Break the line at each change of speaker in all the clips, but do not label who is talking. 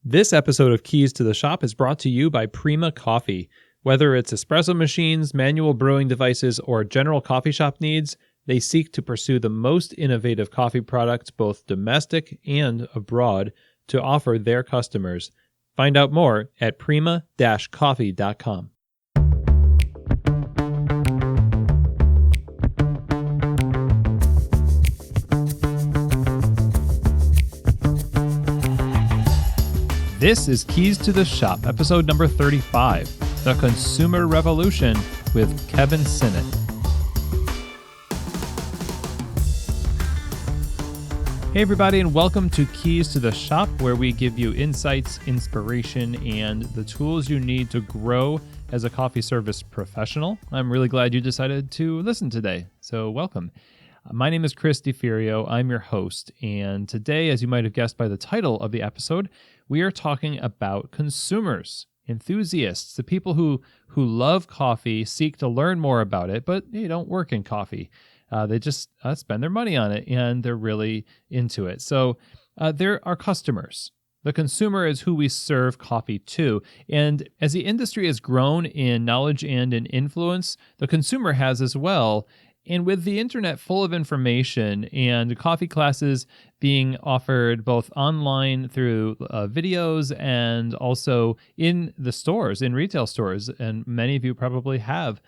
This episode of Keys to the Shop is brought to you by Prima Coffee. Whether it's espresso machines, manual brewing devices, or general coffee shop needs, they seek to pursue the most innovative coffee products, both domestic and abroad, to offer their customers. Find out more at prima-coffee.com. This is Keys to the Shop, episode number 35, The Consumer Revolution with Kevin Sinnott. Hey everybody, and welcome to Keys to the Shop, where we give you insights, inspiration, and the tools you need to grow as a coffee service professional. I'm really glad you decided to listen today, so welcome. My name is Chris DeFirio. I'm your host, and today, as you might have guessed by the title of the episode, we are talking about consumers, enthusiasts, the people who love coffee, seek to learn more about it, but they don't work in coffee. They just spend their money on it, and they're really into it. So there are customers. The consumer is who we serve coffee to. And as the industry has grown in knowledge and in influence, the consumer has as well. And with the internet full of information and coffee classes being offered both online through videos and also in the stores, in retail stores, and many of you probably have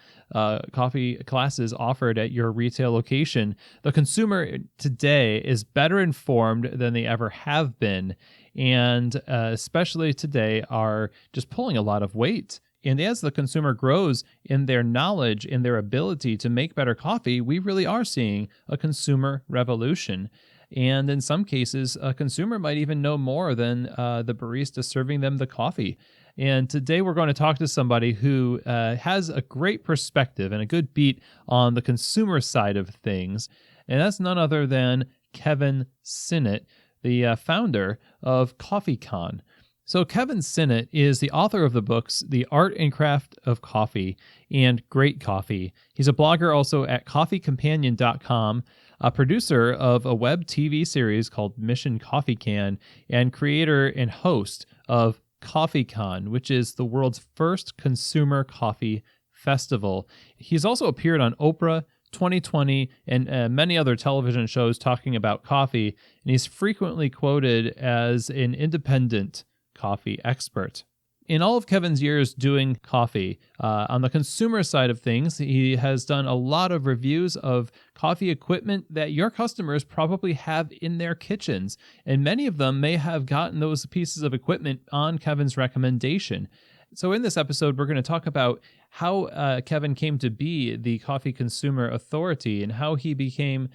coffee classes offered at your retail location, the consumer today is better informed than they ever have been, and especially today are just pulling a lot of weight. And as the consumer grows in their knowledge, in their ability to make better coffee, we really are seeing a consumer revolution. And in some cases, a consumer might even know more than the barista serving them the coffee. And today we're going to talk to somebody who has a great perspective and a good beat on the consumer side of things. And that's none other than Kevin Sinnott, the founder of CoffeeCon. So Kevin Sinnott is the author of the books The Art and Craft of Coffee and Great Coffee. He's a blogger also at CoffeeCompanion.com, a producer of a web TV series called Mission Coffee Can, and creator and host of CoffeeCon, which is the world's first consumer coffee festival. He's also appeared on Oprah, 2020, and many other television shows talking about coffee, and he's frequently quoted as an independent coffee expert. In all of Kevin's years doing coffee, on the consumer side of things, he has done a lot of reviews of coffee equipment that your customers probably have in their kitchens, and many of them may have gotten those pieces of equipment on Kevin's recommendation. So in this episode, we're going to talk about how Kevin came to be the coffee consumer authority and how he became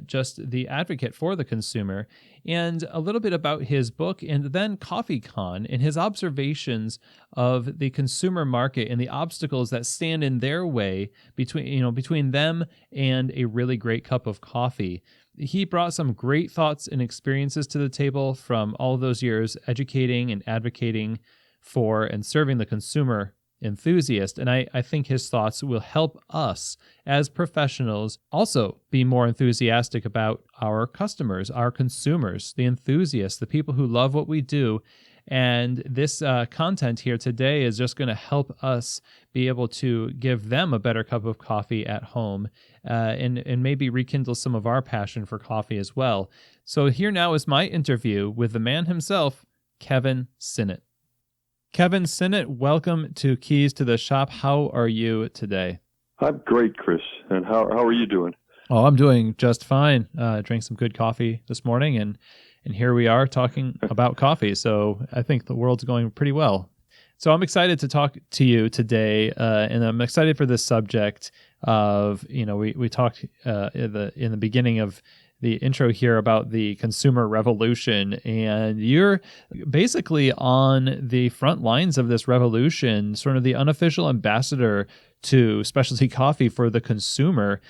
just the advocate for the consumer, and a little bit about his book, and then CoffeeCon and his observations of the consumer market and the obstacles that stand in their way between them and a really great cup of coffee. He brought some great thoughts and experiences to the table from all of those years educating and advocating for and serving the consumer enthusiast. And I think his thoughts will help us as professionals also be more enthusiastic about our customers, our consumers, the enthusiasts, the people who love what we do. And this content here today is just going to help us be able to give them a better cup of coffee at home and maybe rekindle some of our passion for coffee as well. So here now is my interview with the man himself, Kevin Sinnott. Kevin Sinnott, welcome to Keys to the Shop. How are you today?
I'm great, Chris. And how are you doing?
Oh, I'm doing just fine. Drank some good coffee this morning, and here we are talking about coffee. So I think the world's going pretty well. So I'm excited to talk to you today, and I'm excited for this subject of, we talked in the beginning of the intro here about the consumer revolution, and you're basically on the front lines of this revolution, sort of the unofficial ambassador to specialty coffee for the consumer.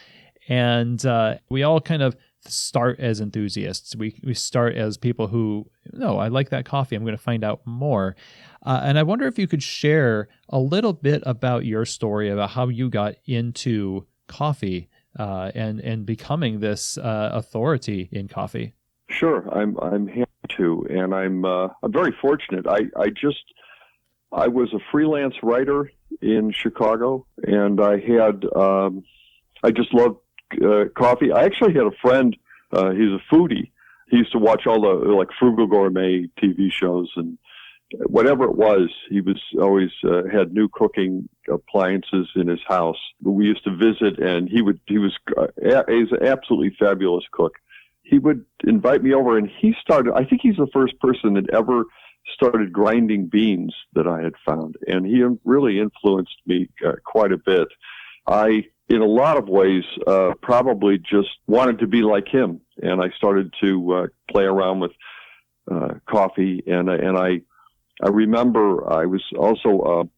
And we all kind of start as enthusiasts. We start as people who, no, I like that coffee. I'm going to find out more. And I wonder if you could share a little bit about your story about how you got into coffee and becoming this authority in coffee.
Sure, I'm happy to, and I'm very fortunate. I was a freelance writer in Chicago, and I just loved coffee. I actually had a friend. He's a foodie. He used to watch all the like Frugal Gourmet TV shows and whatever it was. He was always had new cooking appliances in his house. We used to visit, and he's an absolutely fabulous cook. He would invite me over, and he started. I think he's the first person that ever started grinding beans that I had found, and he really influenced me quite a bit. I, in a lot of ways, probably just wanted to be like him, and I started to play around with coffee. And I remember I was also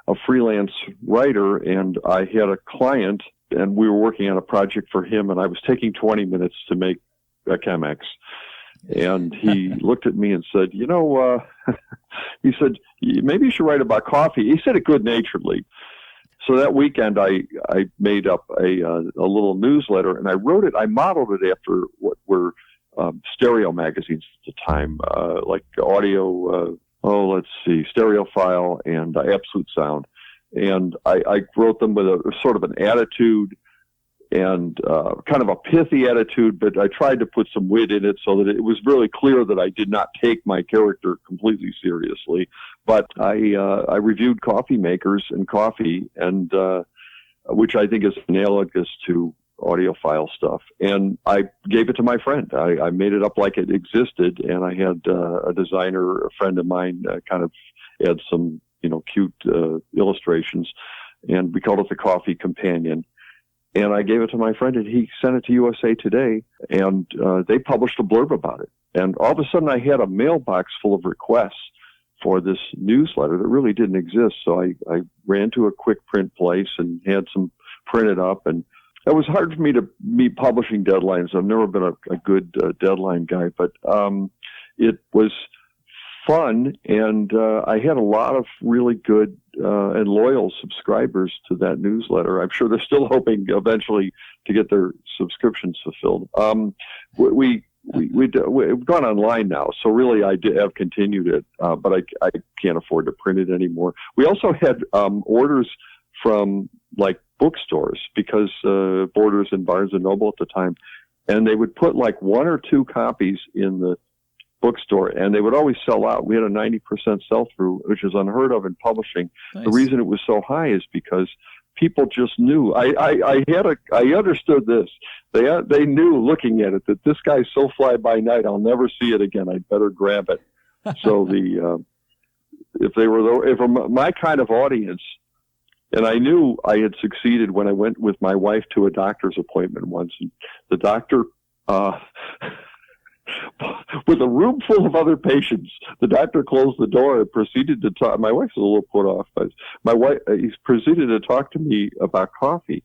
a freelance writer, and I had a client, and we were working on a project for him, and I was taking 20 minutes to make a Chemex. And he looked at me and said, he said, maybe you should write about coffee. He said it good-naturedly. So that weekend, I made up a little newsletter, and I wrote it. I modeled it after what were stereo magazines at the time, like audio, Stereophile and Absolute Sound. And I wrote them with a sort of an attitude and kind of a pithy attitude, but I tried to put some wit in it so that it was really clear that I did not take my character completely seriously. But I reviewed coffee makers and coffee, and which I think is analogous to audiophile stuff. And I gave it to my friend. I made it up like it existed, and I had a designer, a friend of mine, kind of add some cute illustrations, and we called it the Coffee Companion. And I gave it to my friend, and he sent it to USA Today, and they published a blurb about it. And all of a sudden, I had a mailbox full of requests for this newsletter that really didn't exist. So I ran to a quick print place and had some printed up. And it was hard for me to meet publishing deadlines. I've never been a good deadline guy, but it was fun, and I had a lot of really good and loyal subscribers to that newsletter. I'm sure they're still hoping eventually to get their subscriptions fulfilled. We've gone online now, so really I have continued it, but I can't afford to print it anymore. We also had orders from like bookstores, because Borders and Barnes and Noble at the time, and they would put like one or two copies in the bookstore, and they would always sell out. We had a 90% sell-through, which is unheard of in publishing. Nice. The reason it was so high is because people just knew. I understood this. They knew looking at it that this guy's so fly by night, I'll never see it again. I'd better grab it. So if my kind of audience, and I knew I had succeeded when I went with my wife to a doctor's appointment once, and the doctor, with a room full of other patients, the doctor closed the door and proceeded to talk. My wife's a little put off, but he proceeded to talk to me about coffee.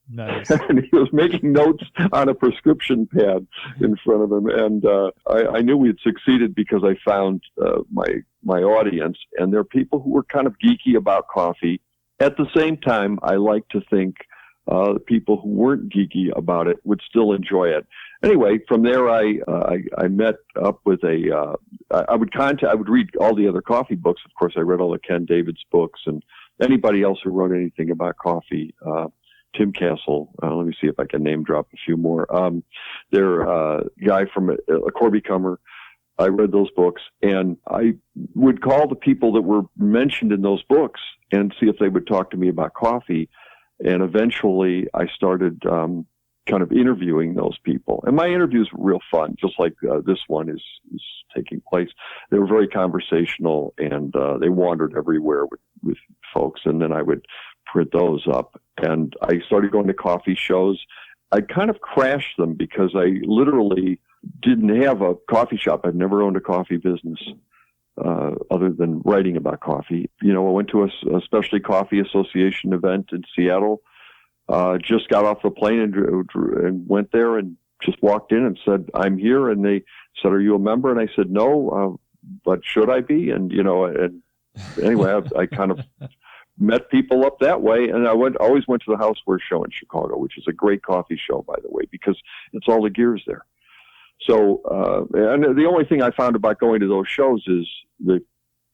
Nice.
And he was making notes on a prescription pad in front of him. And I knew we had succeeded because I found my audience, and they're people who were kind of geeky about coffee. At the same time, I like to think people who weren't geeky about it would still enjoy it. Anyway, from there, I met up with I would read all the other coffee books. Of course, I read all the Ken David's books and anybody else who wrote anything about coffee. Tim Castle. Let me see if I can name drop a few more. They're guy from a Corby Comer. I read those books, and I would call the people that were mentioned in those books and see if they would talk to me about coffee. And eventually, I started kind of interviewing those people. And my interviews were real fun, just like this one is taking place. They were very conversational, and they wandered everywhere with folks. And then I would print those up. And I started going to coffee shows. I kind of crashed them because I literally didn't have a coffee shop. I've never owned a coffee business other than writing about coffee. I went to a Specialty Coffee Association event in Seattle. Just got off the plane and went there and just walked in and said, "I'm here." And they said, "Are you a member?" And I said, "No, but should I be?" And anyway, I kind of met people up that way. And I always went to the Houseware Show in Chicago, which is a great coffee show, by the way, because it's all the gears there. So, and the only thing I found about going to those shows is the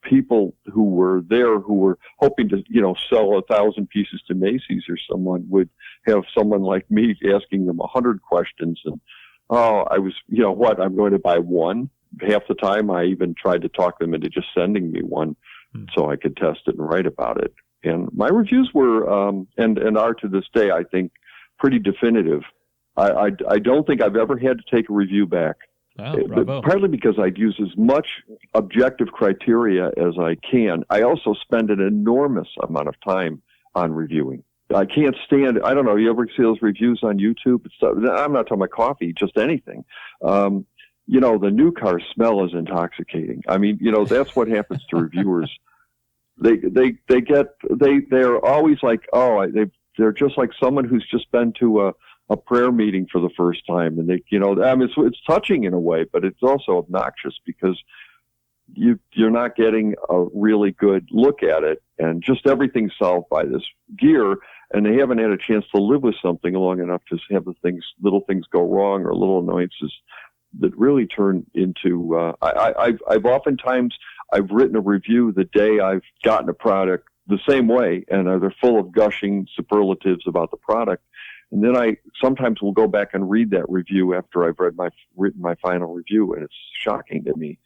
people who were there who were hoping to, sell 1,000 pieces to Macy's or someone would have someone like me asking them 100 questions. And, I was, I'm going to buy one. Half the time I even tried to talk them into just sending me one so I could test it and write about it. And my reviews were, and are to this day, I think, pretty definitive. I don't think I've ever had to take a review back.
Wow, bravo.
Partly because I'd use as much objective criteria as I can. I also spend an enormous amount of time on reviewing. I can't stand, I don't know, you ever see those reviews on YouTube? I'm not talking about coffee, just anything. The new car smell is intoxicating. I mean, that's what happens to reviewers. They're always like, they're just like someone who's just been to a prayer meeting for the first time. And it's touching in a way, but it's also obnoxious because you're not getting a really good look at it, and just everything's solved by this gear, and they haven't had a chance to live with something long enough to have little things go wrong, or little annoyances that really turn into, I've oftentimes written a review the day I've gotten a product the same way, and they're full of gushing superlatives about the product. And then I sometimes will go back and read that review after I've written my final review, and it's shocking to me.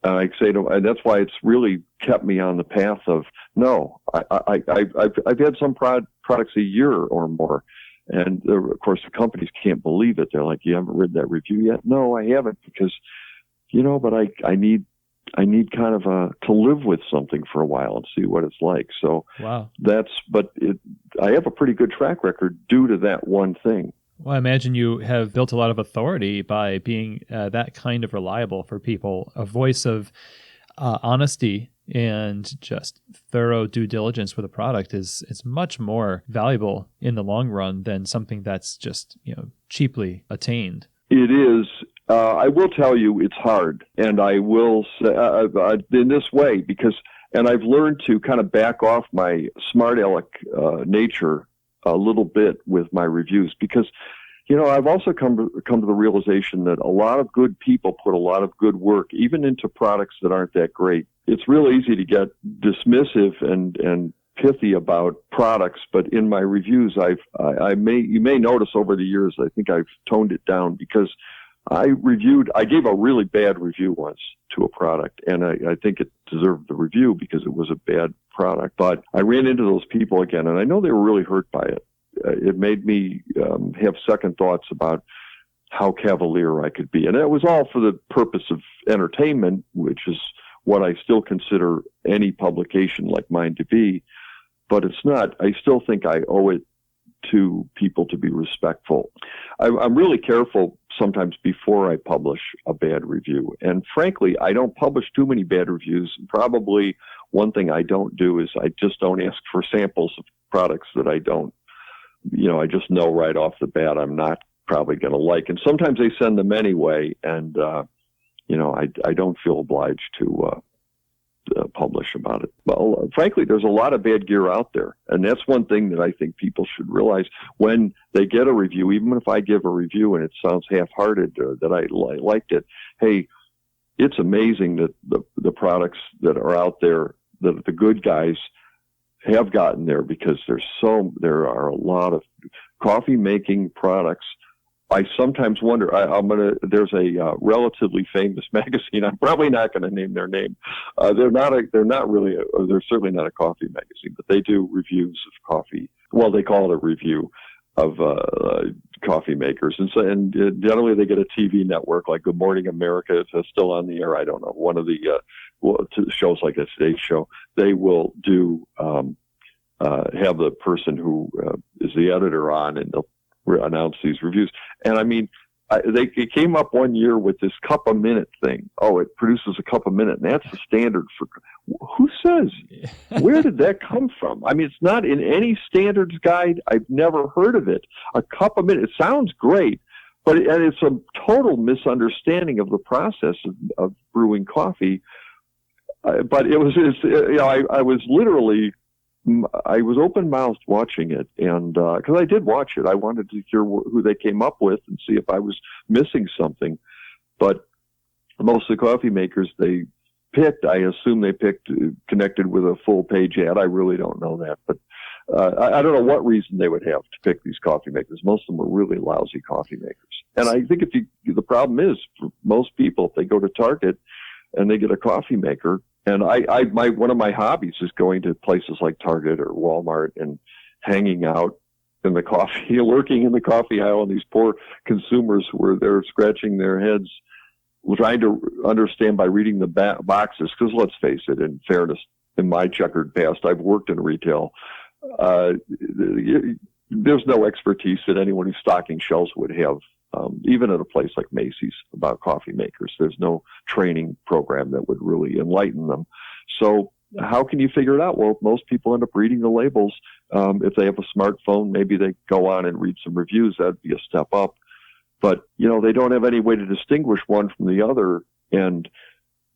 And I say and that's why it's really kept me on the path of, no, I've had some products a year or more. And of course the companies can't believe it. They're like, you haven't read that review yet? No, I haven't, because, but I need kind of to live with something for a while and see what it's like. So
wow.
I have a pretty good track record due to that one thing.
Well, I imagine you have built a lot of authority by being that kind of reliable for people, a voice of honesty and just thorough due diligence with a product is much more valuable in the long run than something that's just, cheaply attained.
It is. I will tell you it's hard, and I will say in this way and I've learned to kind of back off my smart aleck nature a little bit with my reviews, because I've also come to the realization that a lot of good people put a lot of good work even into products that aren't that great. It's real easy to get dismissive and pithy about products, but in my reviews you may notice over the years I think I've toned it down, because I gave a really bad review once to a product, and I think it deserved the review because it was a bad product. But I ran into those people again, and I know they were really hurt by it. It made me have second thoughts about how cavalier I could be. And it was all for the purpose of entertainment, which is what I still consider any publication like mine to be. But it's not. I still think I owe it to people to be respectful. I'm really careful sometimes before I publish a bad review. And frankly, I don't publish too many bad reviews. Probably one thing I don't do is I just don't ask for samples of products that I don't, I just know right off the bat I'm not probably going to like. And sometimes they send them anyway. And, I don't feel obliged to publish about it. Well, frankly, there's a lot of bad gear out there. And that's one thing that I think people should realize when they get a review, even if I give a review and it sounds half-hearted or that I liked it. Hey, it's amazing that the products that are out there, that the good guys have gotten there, because there are a lot of coffee making products. I sometimes wonder, there's a relatively famous magazine. I'm probably not going to name their name. They're certainly not a coffee magazine, but they do reviews of coffee. Well, they call it a review of coffee makers. And generally they get a TV network like Good Morning America. It's still on the air. I don't know. One of the shows like a Today Show, they will do have the person who is the editor on, and they'll announce these reviews. And I mean, they came up one year with this cup a minute thing. Oh, it produces a cup a minute, and that's the standard for. Who says? Where did that come from? I mean, it's not in any standards guide. I've never heard of it. A cup a minute. It sounds great, but it's a total misunderstanding of the process of brewing coffee. But it was, I was literally I was open-mouthed watching it, and because I did watch it, I wanted to hear who they came up with and see if I was missing something. But most of the coffee makers they picked, I assume they picked connected with a full-page ad. I really don't know that, but I don't know what reason they would have to pick these coffee makers. Most of them are really lousy coffee makers. And I think the problem is for most people, if they go to Target and they get a coffee maker, and one of my hobbies is going to places like Target or Walmart and hanging out in the coffee, lurking in the coffee aisle, and these poor consumers where they're scratching their heads trying to understand by reading the boxes. Because let's face it, in fairness, in my checkered past, I've worked in retail. There's no expertise that anyone who's stocking shelves would have, even at a place like Macy's, about coffee makers. There's no training program that would really enlighten them. So how can you figure it out? Well, most people end up reading the labels. If they have a smartphone, maybe they go on and read some reviews. That'd be a step up. But, they don't have any way to distinguish one from the other. And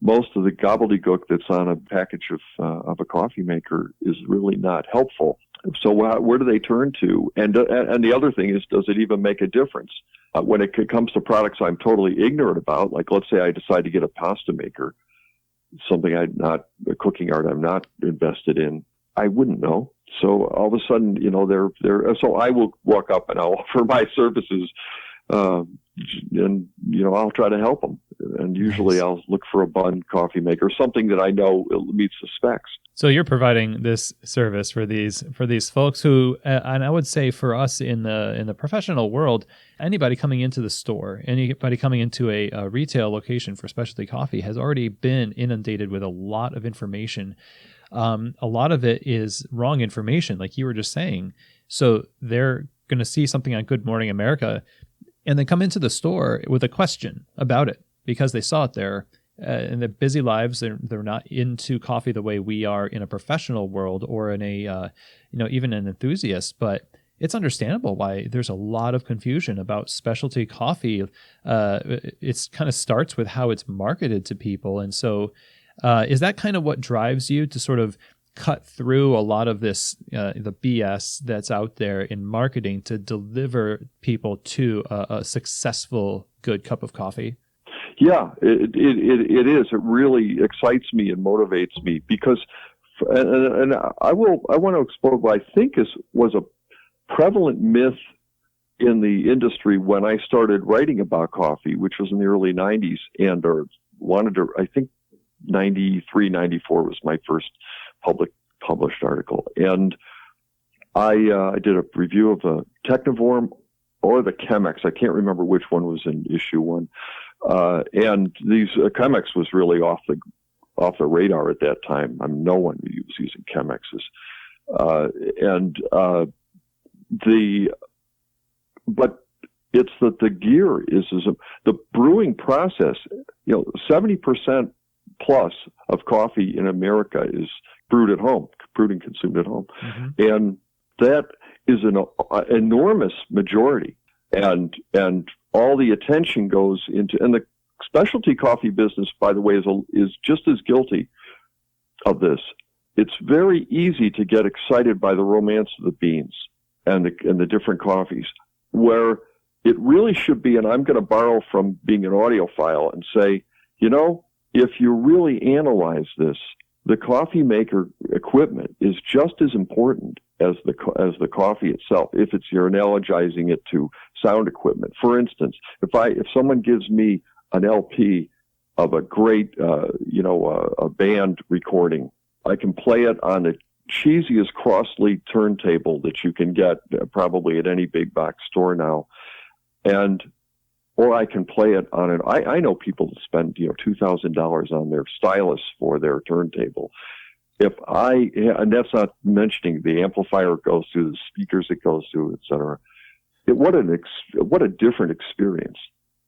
most of the gobbledygook that's on a package of a coffee maker is really not helpful. So where do they turn to? And the other thing is, does it even make a difference? When it comes to products I'm totally ignorant about, like let's say I decide to get a pasta maker, something a cooking art I'm not invested in, I wouldn't know. So all of a sudden, so I will walk up and I'll offer my services, and I'll try to help them. And usually
Nice.
I'll look for a bun coffee maker, something that I know meets the specs.
So you're providing this service for these folks who, and I would say for us in the professional world, anybody coming into the store, anybody coming into a retail location for specialty coffee has already been inundated with a lot of information. A lot of it is wrong information, like you were just saying. So they're going to see something on Good Morning America and then come into the store with a question about it because they saw it there. In their busy lives, they're not into coffee the way we are in a professional world or in a, even an enthusiast. But it's understandable why there's a lot of confusion about specialty coffee. It's kind of starts with how it's marketed to people. And so is that kind of what drives you to sort of cut through a lot of this, the BS that's out there in marketing to deliver people to a successful, good cup of coffee?
Yeah, it is. It really excites me and motivates me because, and I want to explore what I think was a prevalent myth in the industry when I started writing about coffee, which was in the early 90s, I think 93, 94 was my first published article. And I did a review of the Technivorm or the Chemex. I can't remember which one was in issue 1. And these Chemex was really off the radar at that time. I mean, no one was using Chemexes. But it's that the gear is the brewing process. 70% plus of coffee in America is brewed and consumed at home, and that is an enormous majority. And all the attention goes into, and the specialty coffee business, by the way, is just as guilty of this. It's very easy to get excited by the romance of the beans and the different coffees, where it really should be, and I'm going to borrow from being an audiophile and say, if you really analyze this, the coffee maker equipment is just as important as the coffee itself. If you're analogizing it to sound equipment, for instance, if someone gives me an LP of a great, a band recording, I can play it on the cheesiest cross-lead turntable that you can get probably at any big box store now, or I can play it on I know people that spend $2,000 on their stylus for their turntable. And that's not mentioning the amplifier it goes through, the speakers it goes through, etc. What a different experience.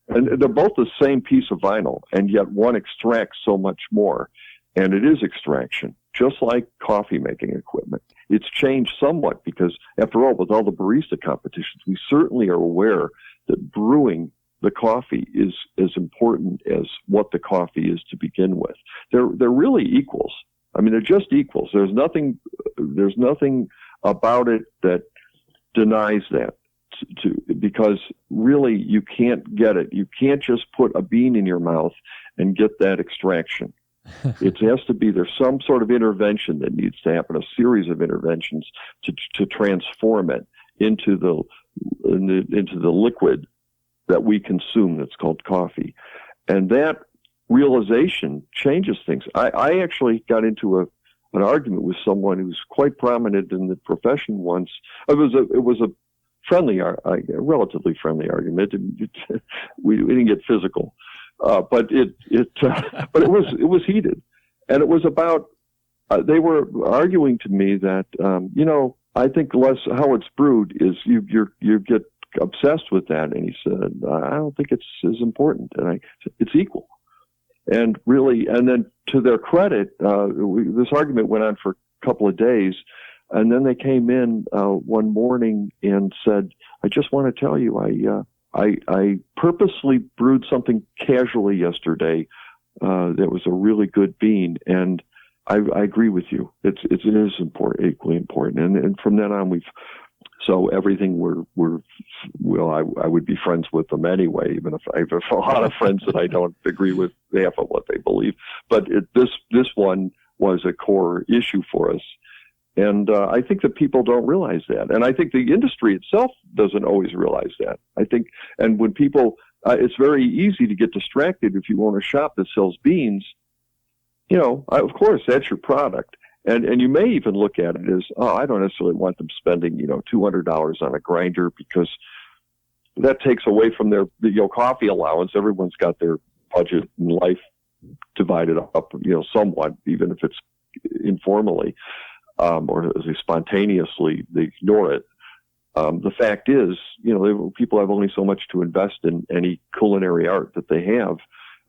And they're both the same piece of vinyl, and yet one extracts so much more. And it is extraction, just like coffee making equipment. It's changed somewhat because, after all, with all the barista competitions, we certainly are aware that brewing the coffee is as important as what the coffee is to begin with. They're really equals. I mean, they're just equals. There's nothing about it that denies that. Because really, you can't get it. You can't just put a bean in your mouth and get that extraction. It has to be, there's some sort of intervention that needs to happen, a series of interventions to transform it into the liquid that we consume that's called coffee. And that realization changes things. I actually got into an argument with someone who's quite prominent in the profession once. It was a relatively friendly argument. We didn't get physical, but it was heated, and it was about. They were arguing to me that I think less how it's brewed is you get obsessed with that, and he said I don't think it's as important, and it's equal, and really, and then to their credit, this argument went on for a couple of days. And then they came in one morning and said, "I just want to tell you, I purposely brewed something casually yesterday that was a really good bean, and I agree with you. It is important, equally important. And from then on, so everything I would be friends with them anyway, even if I have a lot of friends that I don't agree with half of what they believe. But this one was a core issue for us." And I think that people don't realize that. And I think the industry itself doesn't always realize that. I think, and when people, it's very easy to get distracted if you own a shop that sells beans. Of course, that's your product. And you may even look at it as, I don't necessarily want them spending, $200 on a grinder because that takes away from their coffee allowance. Everyone's got their budget and life divided up, somewhat, even if it's informally. Or as they spontaneously they ignore it. The fact is, people have only so much to invest in any culinary art that they have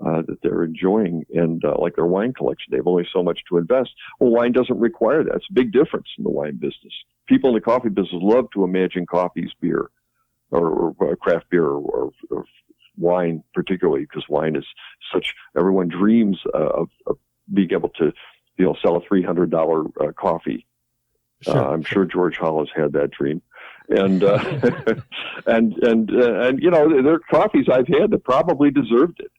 that they're enjoying, and like their wine collection, they have only so much to invest. Well, wine doesn't require that. It's a big difference in the wine business. People in the coffee business love to imagine coffee's beer, or craft beer, or wine, particularly because wine is such. Everyone dreams of being able to sell a $300 coffee.
Sure.
I'm sure George Hall has had that dream, and there are coffees I've had that probably deserved it,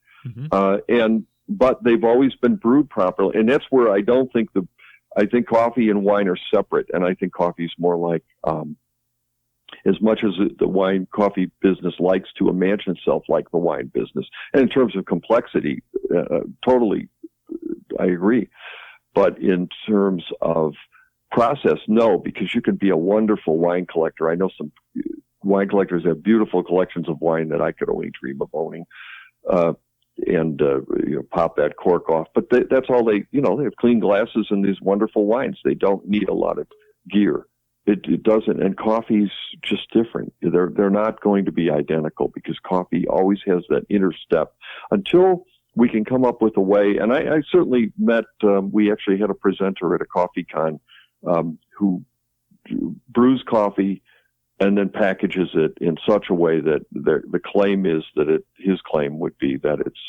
but they've always been brewed properly, and that's where I don't think I think coffee and wine are separate, and I think coffee's more like as much as the wine coffee business likes to imagine itself like the wine business, and in terms of complexity, totally, I agree. But in terms of process, no, because you can be a wonderful wine collector. I know some wine collectors have beautiful collections of wine that I could only dream of owning, and pop that cork off. But that's all they have clean glasses and these wonderful wines. They don't need a lot of gear. It doesn't, and coffee's just different. They're not going to be identical because coffee always has that inner step until we can come up with a way, and I certainly met, we actually had a presenter at a CoffeeCon who brews coffee and then packages it in such a way that the claim is that his claim would be that it's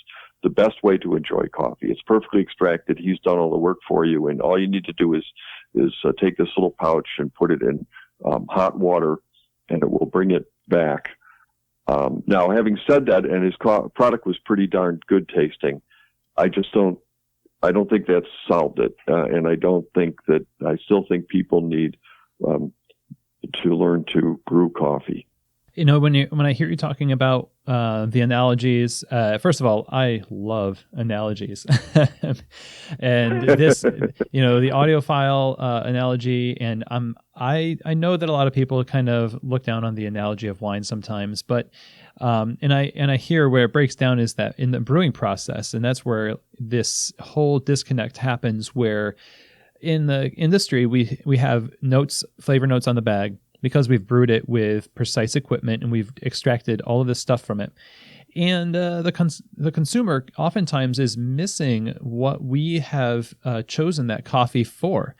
the best way to enjoy coffee. It's perfectly extracted. He's done all the work for you, and all you need to do is take this little pouch and put it in hot water, and it will bring it back. Now, having said that, and his product was pretty darn good tasting, I don't think that's solved it. And I still think people need to learn to brew coffee.
When I hear you talking about the analogies, first of all, I love analogies, and this, the audiophile analogy, and I know that a lot of people kind of look down on the analogy of wine sometimes, but and I hear where it breaks down is that in the brewing process, and that's where this whole disconnect happens. Where in the industry we have flavor notes on the bag, because we've brewed it with precise equipment and we've extracted all of this stuff from it. And the consumer oftentimes is missing what we have chosen that coffee for.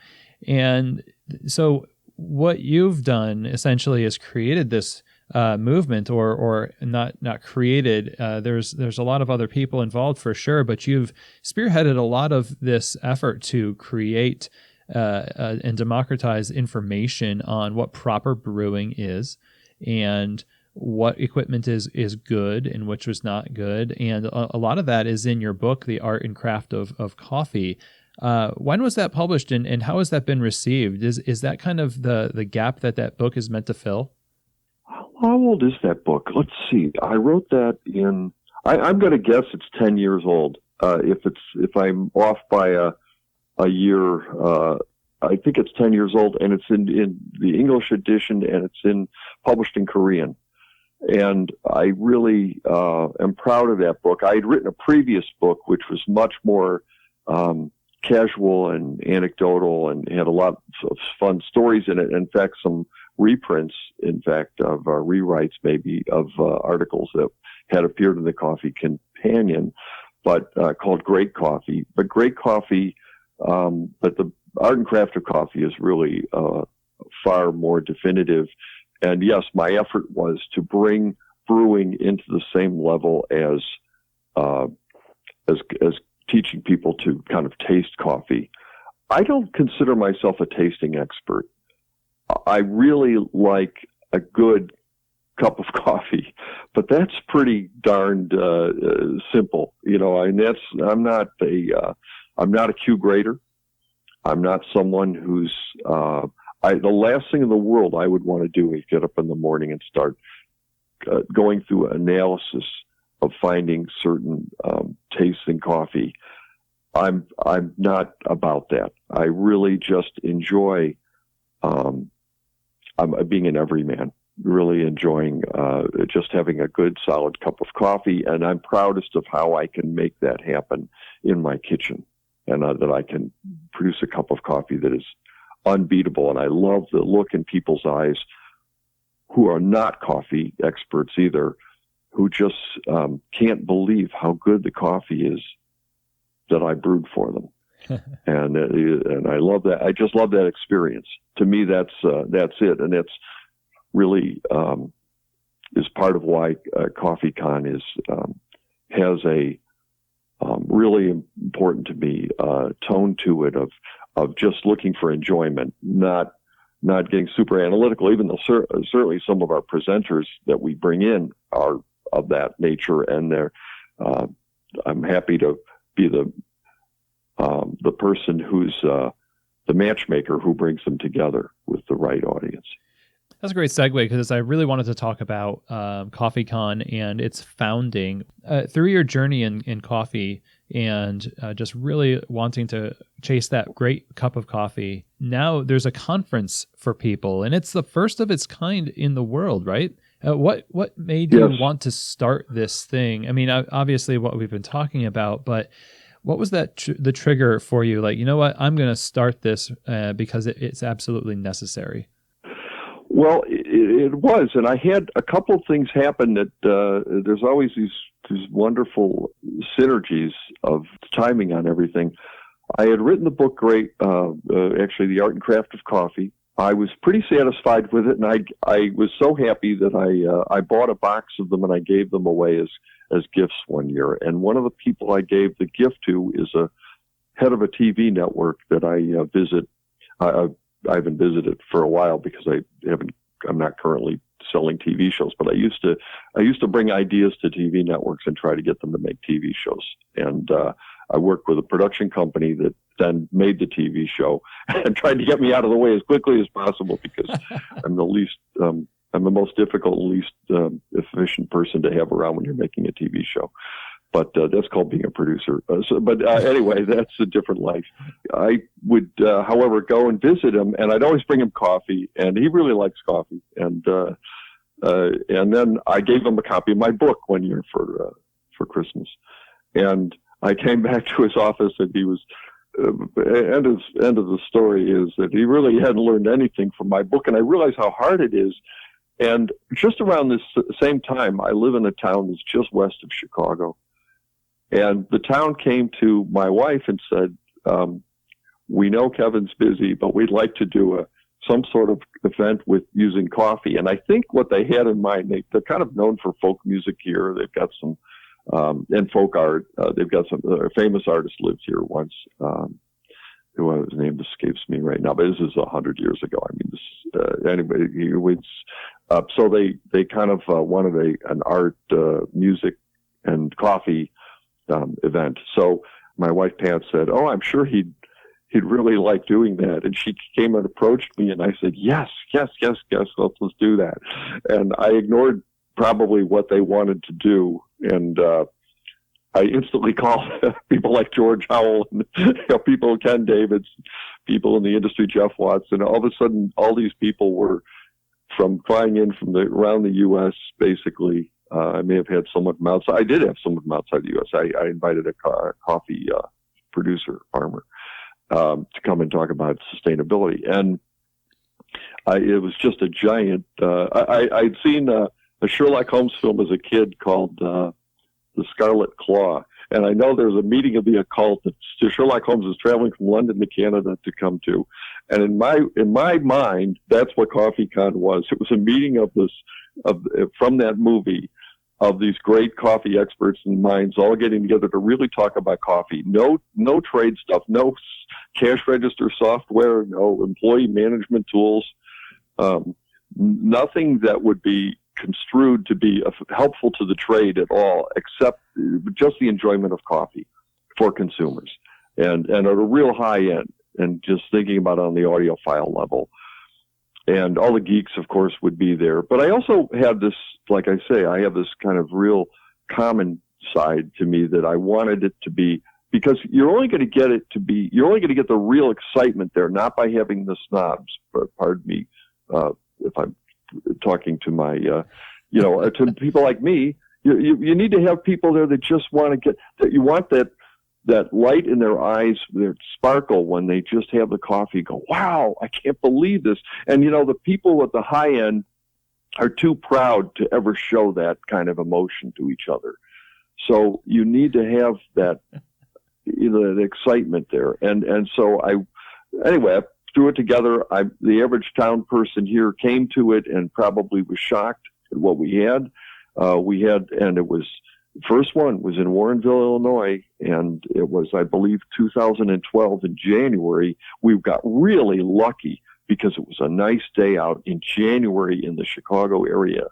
And so what you've done essentially is created this movement or not created. There's a lot of other people involved for sure, but you've spearheaded a lot of this effort to create and democratize information on what proper brewing is and what equipment is good and which was not good. And a lot of that is in your book, The Art and Craft of Coffee. When was that published and how has that been received? Is that kind of the gap that book is meant to fill?
How old is that book? Let's see. I wrote that in, I'm going to guess it's 10 years old. If I'm off by a year, I think it's 10 years old, and it's in the English edition, and it's published in Korean. And I really am proud of that book. I had written a previous book, which was much more casual and anecdotal and had a lot of fun stories in it. In fact, some reprints, of rewrites maybe of articles that had appeared in the Coffee Companion, but called Great Coffee. But Great Coffee, but the Art and Craft of Coffee is really far more definitive. And yes, my effort was to bring brewing into the same level as teaching people to kind of taste coffee. I don't consider myself a tasting expert. I really like a good cup of coffee, but that's pretty darned simple, and I'm not a Q grader. I'm not someone who's the last thing in the world I would want to do is get up in the morning and start going through analysis of finding certain tastes in coffee. I'm not about that. I really just enjoy I'm being an everyman, really enjoying just having a good, solid cup of coffee, and I'm proudest of how I can make that happen in my kitchen, and that I can produce a cup of coffee that is unbeatable. And I love the look in people's eyes who are not coffee experts either, who just can't believe how good the coffee is that I brewed for them. and I love that. I just love that experience. To me, that's it, and that's really is part of why CoffeeCon has a really important to me tone to it of just looking for enjoyment, not getting super analytical. Even though certainly some of our presenters that we bring in are of that nature, and I'm happy to be the person who's the matchmaker who brings them together with the right audience.
That's a great segue, because I really wanted to talk about CoffeeCon and its founding. Through your journey in coffee and just really wanting to chase that great cup of coffee, now there's a conference for people, and it's the first of its kind in the world, right? What made you want to start this thing? I mean, obviously what we've been talking about, but what was that the trigger for you? Like, you know what, I'm going to start this because it's absolutely necessary.
Well, it was, and I had a couple of things happen that there's always these wonderful synergies of timing on everything. I had written the book Great, actually, The Art and Craft of Coffee. I was pretty satisfied with it, and I was so happy that I bought a box of them and I gave them away as gifts one year. And one of the people I gave the gift to is a head of a TV network that I visit. I haven't visited for a while because I'm not currently selling TV shows, but I used to bring ideas to TV networks and try to get them to make TV shows. And I worked with a production company that then made the TV show and tried to get me out of the way as quickly as possible, because I'm the most difficult and least efficient person to have around when you're making a TV show. But that's called being a producer. Anyway, that's a different life. I would, however, go and visit him, and I'd always bring him coffee, and he really likes coffee. And then I gave him a copy of my book one year for Christmas. And I came back to his office, and he was end of the story is that he really hadn't learned anything from my book, and I realized how hard it is. And just around this same time, I live in a town that's just west of Chicago. And the town came to my wife and said, we know Kevin's busy, but we'd like to do some sort of event with using coffee. And I think what they had in mind, they're kind of known for folk music here. They've got some, and folk art. They've got some famous artist lived here once. Who his name escapes me right now, but this is 100 years ago. I mean, this, anyway, so they kind of wanted an art, music, and coffee event. So my wife Pat said, "Oh, I'm sure he'd really like doing that." And she came and approached me, and I said, "Yes, let's do that." And I ignored probably what they wanted to do, and I instantly called people like George Howell, and people, Ken Davids, people in the industry, Jeff Watts, and all of a sudden, all these people were flying in from around the U.S. Basically, I may have had someone from outside. I did have someone from outside the U.S. I invited a coffee producer, farmer, to come and talk about sustainability, and it was just a giant. I'd seen a Sherlock Holmes film as a kid called The Scarlet Claw. And I know there's a meeting of the occult that Sherlock Holmes is traveling from London to Canada to come to. And in my mind, that's what CoffeeCon was. It was a meeting from that movie of these great coffee experts and minds all getting together to really talk about coffee. No trade stuff, no cash register software, no employee management tools, nothing that would be construed to be helpful to the trade at all, except just the enjoyment of coffee for consumers, and at a real high end, and just thinking about it on the audiophile level. And all the geeks, of course, would be there. But I also had this, like I say, I have this kind of real common side to me that I wanted it to be, because you're only going to get the real excitement there, not by having the snobs, pardon me, if I'm talking to my, to people like me. You need to have people there that just want to you want that light in their eyes, their sparkle when they just have the coffee, go, wow, I can't believe this. And, the people at the high end are too proud to ever show that kind of emotion to each other. So you need to have that, that excitement there. And so I threw it together. The average town person here came to it and probably was shocked at what we had. And it was, first one was in Warrenville, Illinois, and it was, I believe, 2012 in January. We got really lucky because it was a nice day out in January in the Chicago area.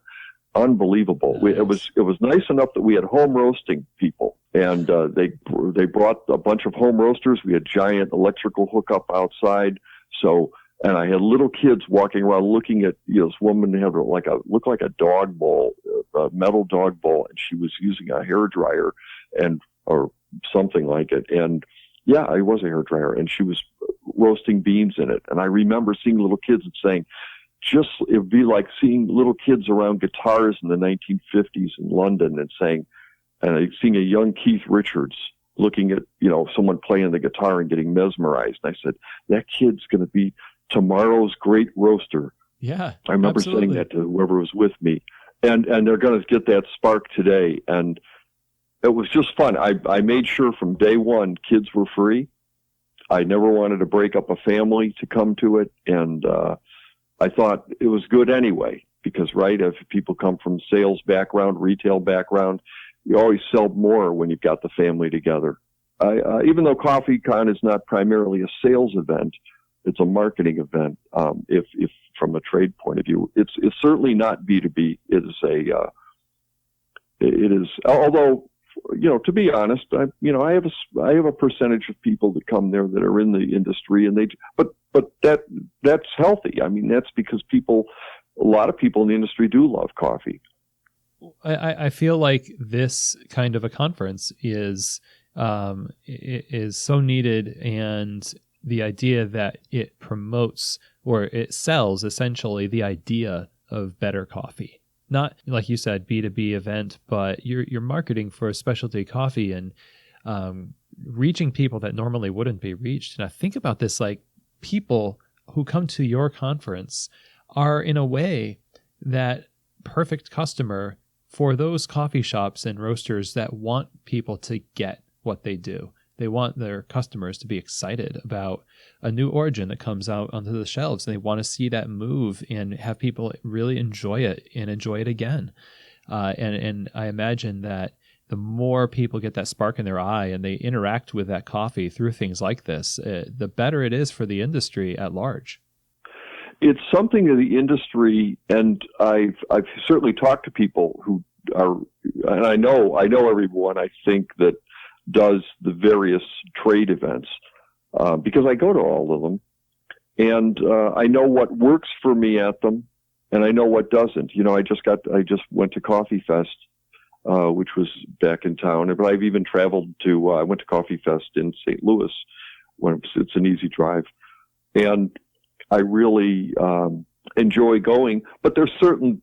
Unbelievable. Nice. It was nice enough that we had home roasting people, and they brought a bunch of home roasters. We had giant electrical hookup outside. So, and I had little kids walking around looking at, this woman had looked like a dog bowl, a metal dog bowl, and she was using a hairdryer or something like it. And yeah, it was a hairdryer, and she was roasting beans in it. And I remember seeing little kids and saying, it would be like seeing little kids around guitars in the 1950s in London and seeing a young Keith Richards looking at, someone playing the guitar and getting mesmerized. And I said, that kid's going to be tomorrow's great roaster.
Yeah.
I remember saying that to whoever was with me. And they're going to get that spark today. And it was just fun. I made sure from day one, kids were free. I never wanted to break up a family to come to it. And, I thought it was good anyway, because, right, if people come from sales background, retail background, you always sell more when you've got the family together. Even though CoffeeCon is not primarily a sales event, it's a marketing event. If from a trade point of view, it's certainly not B2B. It is, although, to be honest, I have a percentage of people that come there that are in the industry, and but that's healthy. I mean, that's because a lot of people in the industry do love coffee.
I feel like this kind of a conference is so needed, and the idea that it promotes or it sells essentially the idea of better coffee. Not, like you said, B2B event, but you're marketing for a specialty coffee and reaching people that normally wouldn't be reached. And I think about this, like, people who come to your conference are in a way that perfect customer for those coffee shops and roasters that want people to get what they do. They want their customers to be excited about a new origin that comes out onto the shelves, and they want to see that move and have people really enjoy it and enjoy it again. And I imagine that the more people get that spark in their eye and they interact with that coffee through things like this, the better it is for the industry at large.
It's something of the industry, and I've certainly talked to people who are, and I know everyone I think that does the various trade events, because I go to all of them, and I know what works for me at them, and I know what doesn't. I just went to Coffee Fest, which was back in town, but I've even traveled to, I went to Coffee Fest in St. Louis when it's an easy drive, and I really enjoy going. But there's certain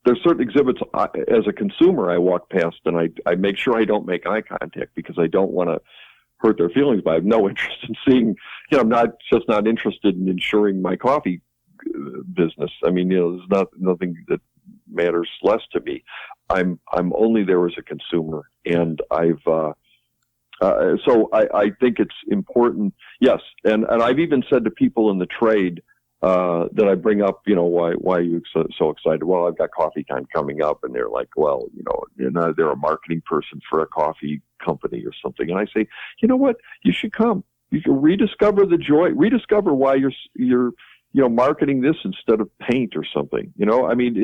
exhibits as a consumer I walk past, and I make sure I don't make eye contact because I don't want to hurt their feelings. But I have no interest in seeing. I'm not interested in insuring my coffee business. I mean, there's nothing that matters less to me. I'm only there as a consumer, and so I think it's important. Yes, and I've even said to people in the trade that I bring up, why are you so excited? Well, I've got CoffeeCon coming up, and they're like, well, they're a marketing person for a coffee company or something, and I say, you know what, you should come. You can rediscover the joy, rediscover why you're marketing this instead of paint or something. I mean,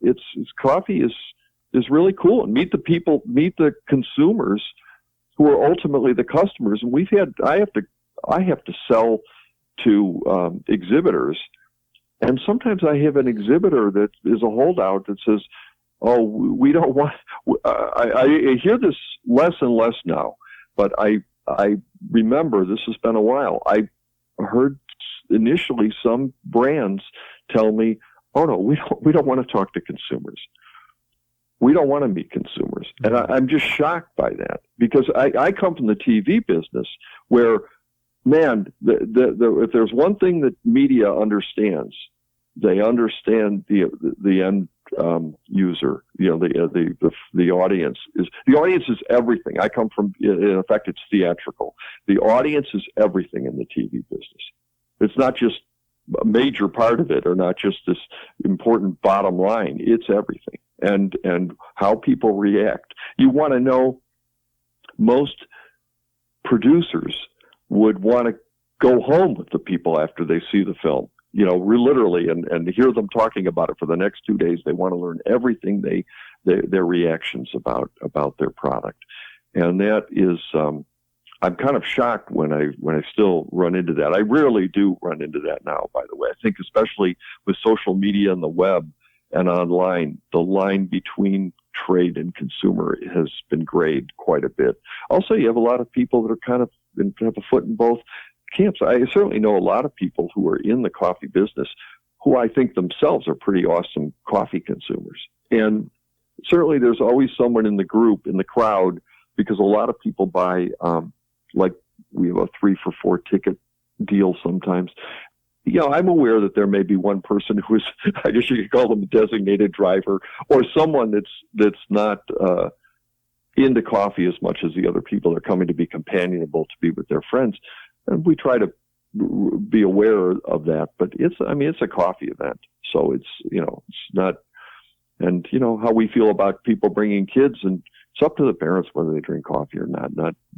it's coffee is really cool, and meet the people, meet the consumers who are ultimately the customers. And I have to sell to exhibitors, and sometimes I have an exhibitor that is a holdout that says, "Oh, we don't want." I hear this less and less now, but I remember this has been a while. I heard initially some brands tell me, "Oh no, we don't want to talk to consumers. We don't want to meet consumers." And I'm just shocked by that, because I come from the TV business where, man, if there's one thing that media understands, they understand the end user. The audience is everything. I come from, in effect, it's theatrical. The audience is everything in the TV business. It's not just a major part of it, or not just this important bottom line. It's everything. And how people react. You want to know, most producers would want to go home with the people after they see the film, literally, and hear them talking about it for the next 2 days. They want to learn everything their reactions about their product. And that is, I'm kind of shocked when I still run into that. I rarely do run into that now, by the way. I think especially with social media and the web and online, the line between trade and consumer has been grayed quite a bit. Also, you have a lot of people that are kind of have a foot in both camps. I certainly know a lot of people who are in the coffee business who I think themselves are pretty awesome coffee consumers. And certainly there's always someone in the group, in the crowd, because a lot of people buy, like we have a 3 for $4 ticket deal sometimes. I'm aware that there may be one person who is, I guess you could call them a designated driver, or someone that's not into coffee as much as the other people. They're coming to be companionable, to be with their friends. And we try to be aware of that. But it's a coffee event. So it's not, and how we feel about people bringing kids, and it's up to the parents whether they drink coffee or not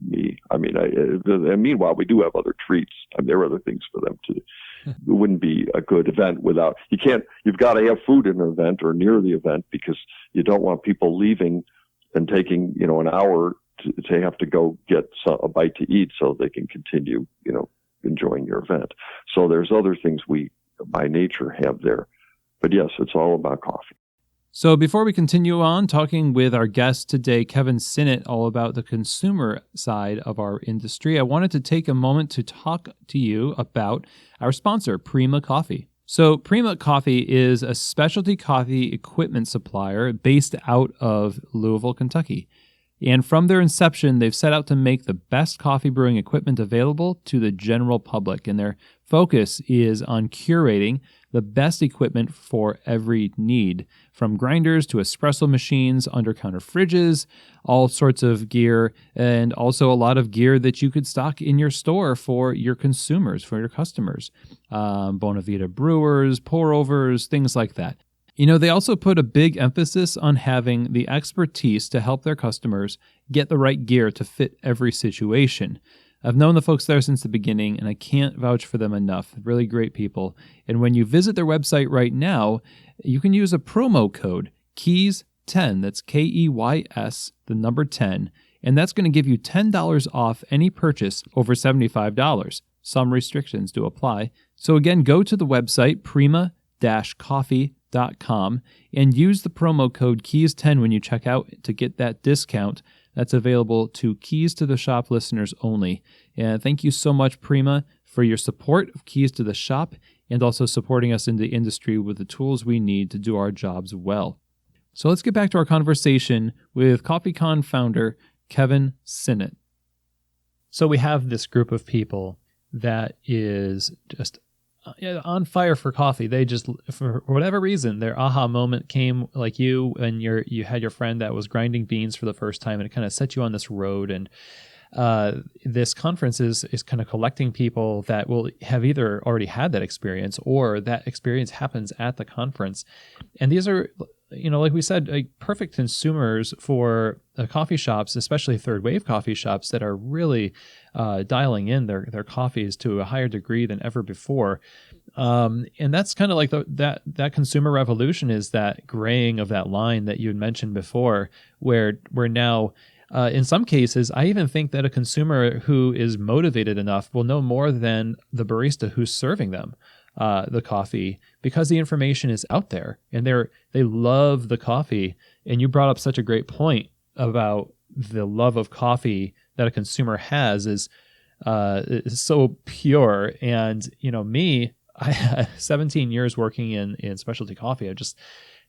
me. I mean, and meanwhile, we do have other treats. There are other things for them to. It wouldn't be a good event without, you've got to have food in an event or near the event, because you don't want people leaving and taking, an hour to have to go get a bite to eat so they can continue, enjoying your event. So there's other things we, by nature, have there. But yes, it's all about coffee.
So before we continue on talking with our guest today, Kevin Sinnott, all about the consumer side of our industry, I wanted to take a moment to talk to you about our sponsor, Prima Coffee. So Prima Coffee is a specialty coffee equipment supplier based out of Louisville, Kentucky. And from their inception, they've set out to make the best coffee brewing equipment available to the general public. And their focus is on curating the best equipment for every need, from grinders to espresso machines, under-counter fridges, all sorts of gear, and also a lot of gear that you could stock in your store for your consumers, for your customers. Bonavita brewers, pour-overs, things like that. They also put a big emphasis on having the expertise to help their customers get the right gear to fit every situation. I've known the folks there since the beginning, and I can't vouch for them enough. Really great people. And when you visit their website right now, you can use a promo code, KEYS10, that's KEYS, the number 10, and that's going to give you $10 off any purchase over $75. Some restrictions do apply. So again, go to the website, prima-coffee.com, and use the promo code KEYS10 when you check out to get that discount. That's available to Keys to the Shop listeners only. And thank you so much, Prima, for your support of Keys to the Shop and also supporting us in the industry with the tools we need to do our jobs well. So let's get back to our conversation with CoffeeCon founder Kevin Sinnott. So we have this group of people that is just on fire for coffee. They just, for whatever reason, their aha moment came like you, and you had your friend that was grinding beans for the first time, and it kind of set you on this road. And this conference is kind of collecting people that will have either already had that experience or that experience happens at the conference. And these are, like we said, like perfect consumers for coffee shops, especially third wave coffee shops that are really dialing in their coffees to a higher degree than ever before. And that's kind of like that consumer revolution, is that graying of that line that you had mentioned before, where we're now, in some cases, I even think that a consumer who is motivated enough will know more than the barista who's serving them the coffee, because the information is out there and they love the coffee. And you brought up such a great point about the love of coffee that a consumer has is so pure. And me, I have 17 years working in specialty coffee. I just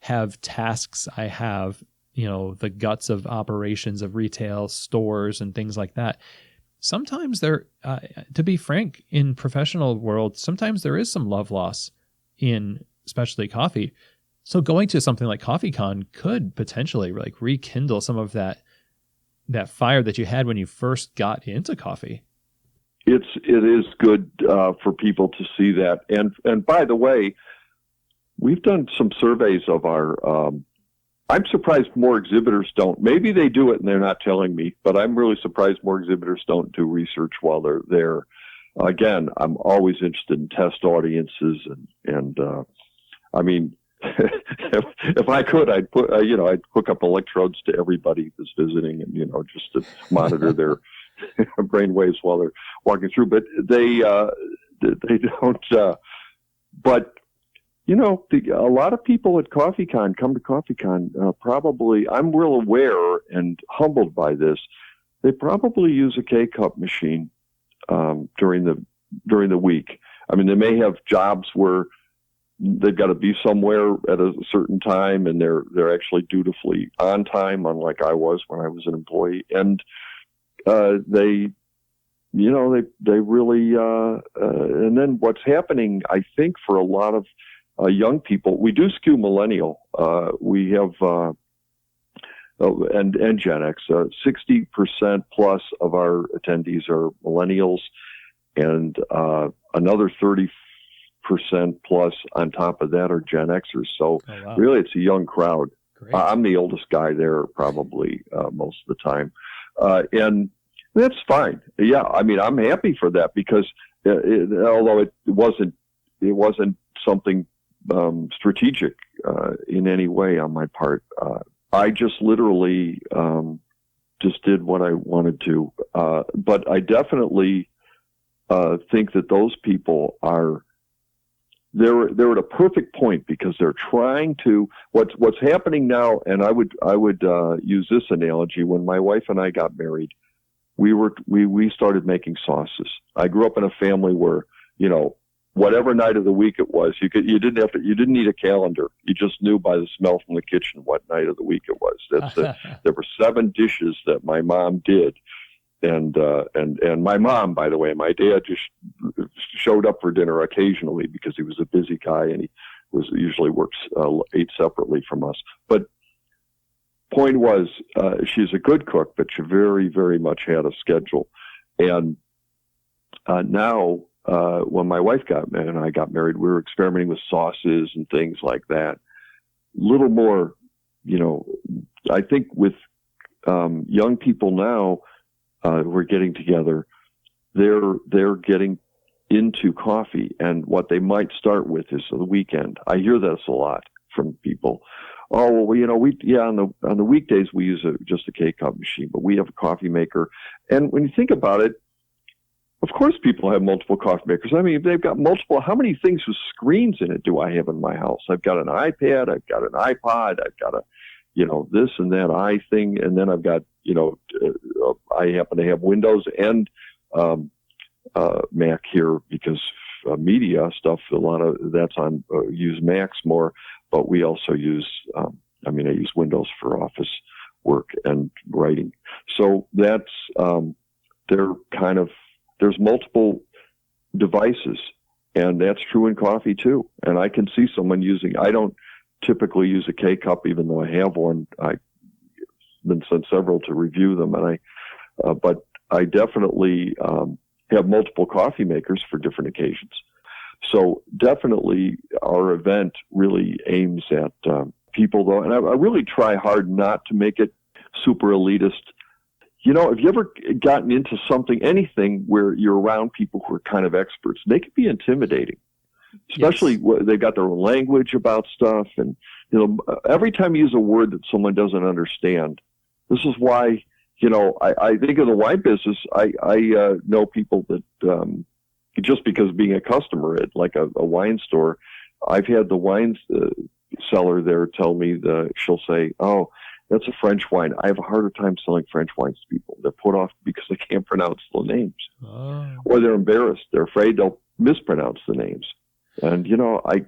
have tasks. I have the guts of operations of retail stores and things like that. Sometimes there, to be frank, in professional world, sometimes there is some love loss in specialty coffee. So going to something like CoffeeCon could potentially like rekindle some of that fire that you had when you first got into coffee.
It is good for people to see that. And by the way, we've done some surveys of our. I'm surprised more exhibitors don't. Maybe they do it and they're not telling me, but I'm really surprised more exhibitors don't do research while they're there. Again, I'm always interested in test audiences and I mean, if I could, I'd hook up electrodes to everybody that's visiting and, just to monitor their brain waves while they're walking through, but they don't, but a lot of people at CoffeeCon come to CoffeeCon. Probably, I'm real aware and humbled by this. They probably use a K-cup machine during the week. I mean, they may have jobs where they've got to be somewhere at a certain time, and they're actually dutifully on time, unlike I was when I was an employee. And they really. And then what's happening, I think, for a lot of young people, we do skew millennial. We have, and Gen X, 60% plus of our attendees are millennials, and another 30% plus on top of that are Gen Xers. So really, it's a young crowd. I'm the oldest guy there, probably most of the time, and that's fine. Yeah, I mean, I'm happy for that because although it wasn't something strategic in any way on my part. I just literally just did what I wanted to. But I definitely think that those people they're at a perfect point because they're trying to what's happening now. And I would use this analogy. When my wife and I got married, we started making sauces. I grew up in a family where whatever night of the week it was, you didn't need a calendar. You just knew by the smell from the kitchen what night of the week it was. There were 7 dishes that my mom did. And my mom, by the way, my dad just showed up for dinner occasionally because he was a busy guy and he usually works ate separately from us. But point was, she's a good cook, but she very, very much had a schedule. And now, when my wife and I got married, we were experimenting with sauces and things like that. Little more, I think with young people now who are getting together, they're getting into coffee, and what they might start with is the weekend. I hear this a lot from people. Oh, well, on the weekdays we use just a K-Cup machine, but we have a coffee maker. And when you think about it, of course people have multiple coffee makers. I mean, they've got multiple. How many things with screens in it do I have in my house? I've got an iPad, I've got an iPod, I've got a, this and that thing, and then I've got, I happen to have Windows and Mac here because media stuff, a lot of that's on use Macs more, but we also use I use Windows for office work and writing. So that's there's multiple devices, and that's true in coffee too. And I can see someone I don't typically use a K-Cup, even though I have one. I've been sent several to review them, and but I definitely have multiple coffee makers for different occasions. So definitely our event really aims at people, though, and I really try hard not to make it super elitist. Have you ever gotten into anything where you're around people who are kind of experts? They can be intimidating, especially when they've got their own language about stuff. And, every time you use a word that someone doesn't understand, this is why, I think in the wine business, I know people that just because being a customer at like a wine store, I've had the wine seller there tell me she'll say, "Oh, that's a French wine. I have a harder time selling French wines to people. They're put off because they can't pronounce the names. Or they're embarrassed. They're afraid they'll mispronounce the names." And,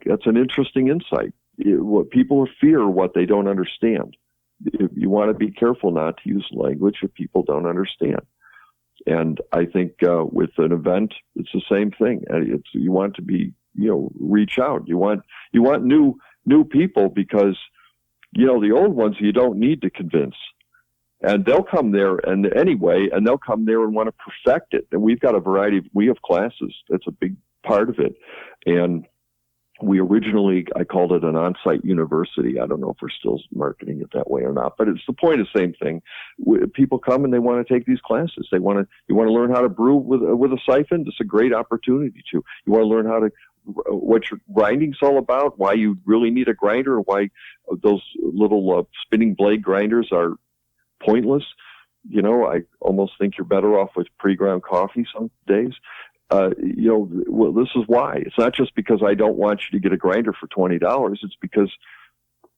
that's an interesting insight. What people fear what they don't understand. You want to be careful not to use language that people don't understand. And I think with an event, it's the same thing. You want to be, reach out. You want new people because the old ones you don't need to convince. And they'll come there and they'll come there and want to perfect it. And we've got a variety we have classes. That's a big part of it. And we originally, I called it an on-site university. I don't know if we're still marketing it that way or not, but it's the point of the same thing. People come and they want to take these classes. You want to learn how to brew with a siphon. It's a great opportunity to. You want to learn what your grinding's all about, why you really need a grinder, why those little spinning blade grinders are pointless. I almost think you're better off with pre-ground coffee some days. Well, this is why. It's not just because I don't want you to get a grinder for $20. It's because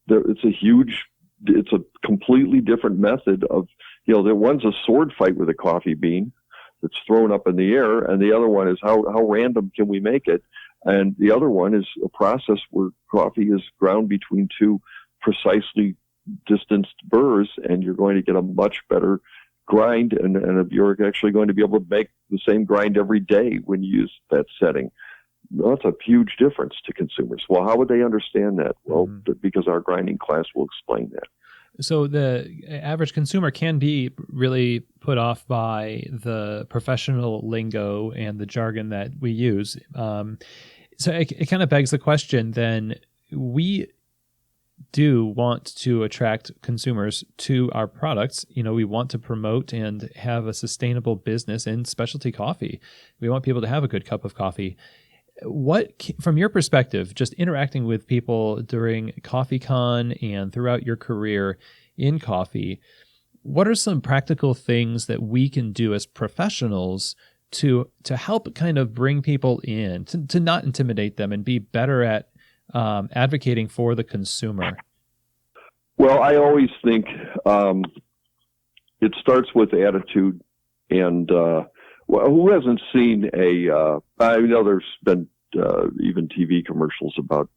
it's a completely different method of, one's a sword fight with a coffee bean that's thrown up in the air, and the other one is how random can we make it? And the other one is a process where coffee is ground between two precisely distanced burrs, and you're going to get a much better grind, and you're actually going to be able to make the same grind every day when you use that setting. Well, that's a huge difference to consumers. Well, how would they understand that? Well, because our grinding class will explain that.
So the average consumer can be really put off by the professional lingo and the jargon that we use. So it kind of begs the question then, we do want to attract consumers to our products. We want to promote and have a sustainable business in specialty coffee. We want people to have a good cup of coffee. What, from your perspective, just interacting with people during CoffeeCon and throughout your career in coffee, what are some practical things that we can do as professionals to help kind of bring people in, to not intimidate them and be better at advocating for the consumer?
Well, I always think it starts with attitude. And who hasn't seen I know there's been even TV commercials about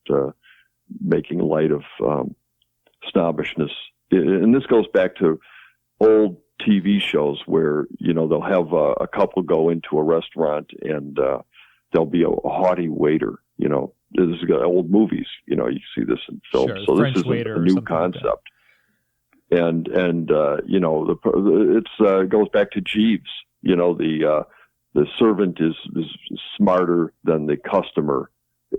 making light of snobbishness. And this goes back to old TV shows where, they'll have a couple go into a restaurant and there'll be a haughty waiter. This is old movies. You see this in films.
Sure,
So
French
this isn't
waiter
a
or
new
something like that.
concept. And it goes back to Jeeves. The servant is smarter than the customer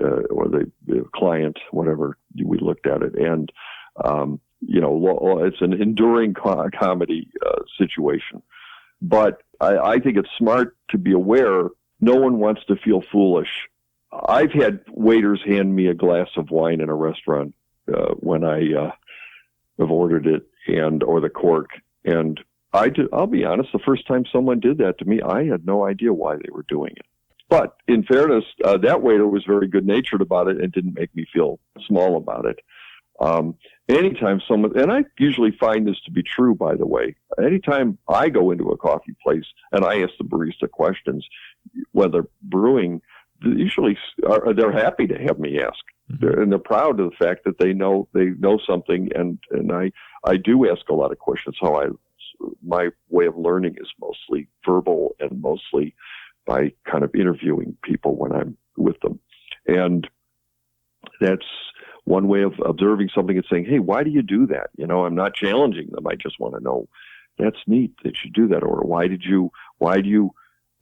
or the client, whatever we looked at it. And it's an enduring comedy situation. But I think it's smart to be aware no one wants to feel foolish. I've had waiters hand me a glass of wine in a restaurant when I have ordered it, or the cork. And I'll be honest, the first time someone did that to me, I had no idea why they were doing it. But in fairness, that waiter was very good-natured about it and didn't make me feel small about it. Anytime someone, and I usually find this to be true, by the way, anytime I go into a coffee place and I ask the barista questions, whether brewing, usually they're happy to have me ask. And they're proud of the fact that they know something, and I do ask a lot of questions. My way of learning is mostly verbal and mostly by kind of interviewing people when I'm with them. And that's one way of observing something and saying, hey, why do you do that? I'm not challenging them. I just want to know, that's neat that you do that. Or why do you,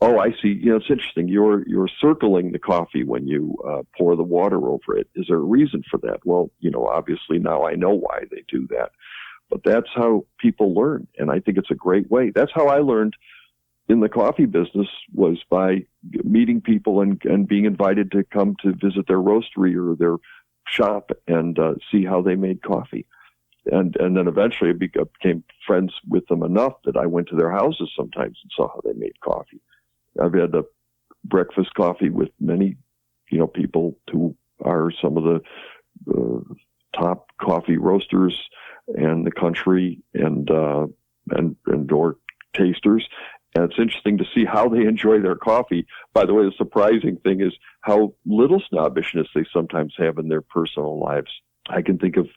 oh, I see. It's interesting. You're circling the coffee when you pour the water over it. Is there a reason for that? Well, obviously now I know why they do that. But that's how people learn, and I think it's a great way. That's how I learned in the coffee business, was by meeting people and being invited to come to visit their roastery or their shop and see how they made coffee. And then eventually I became friends with them enough that I went to their houses sometimes and saw how they made coffee. I've had a breakfast coffee with many, people who are some of the top coffee roasters in the country and or tasters. And it's interesting to see how they enjoy their coffee. By the way, the surprising thing is how little snobbishness they sometimes have in their personal lives. I can think of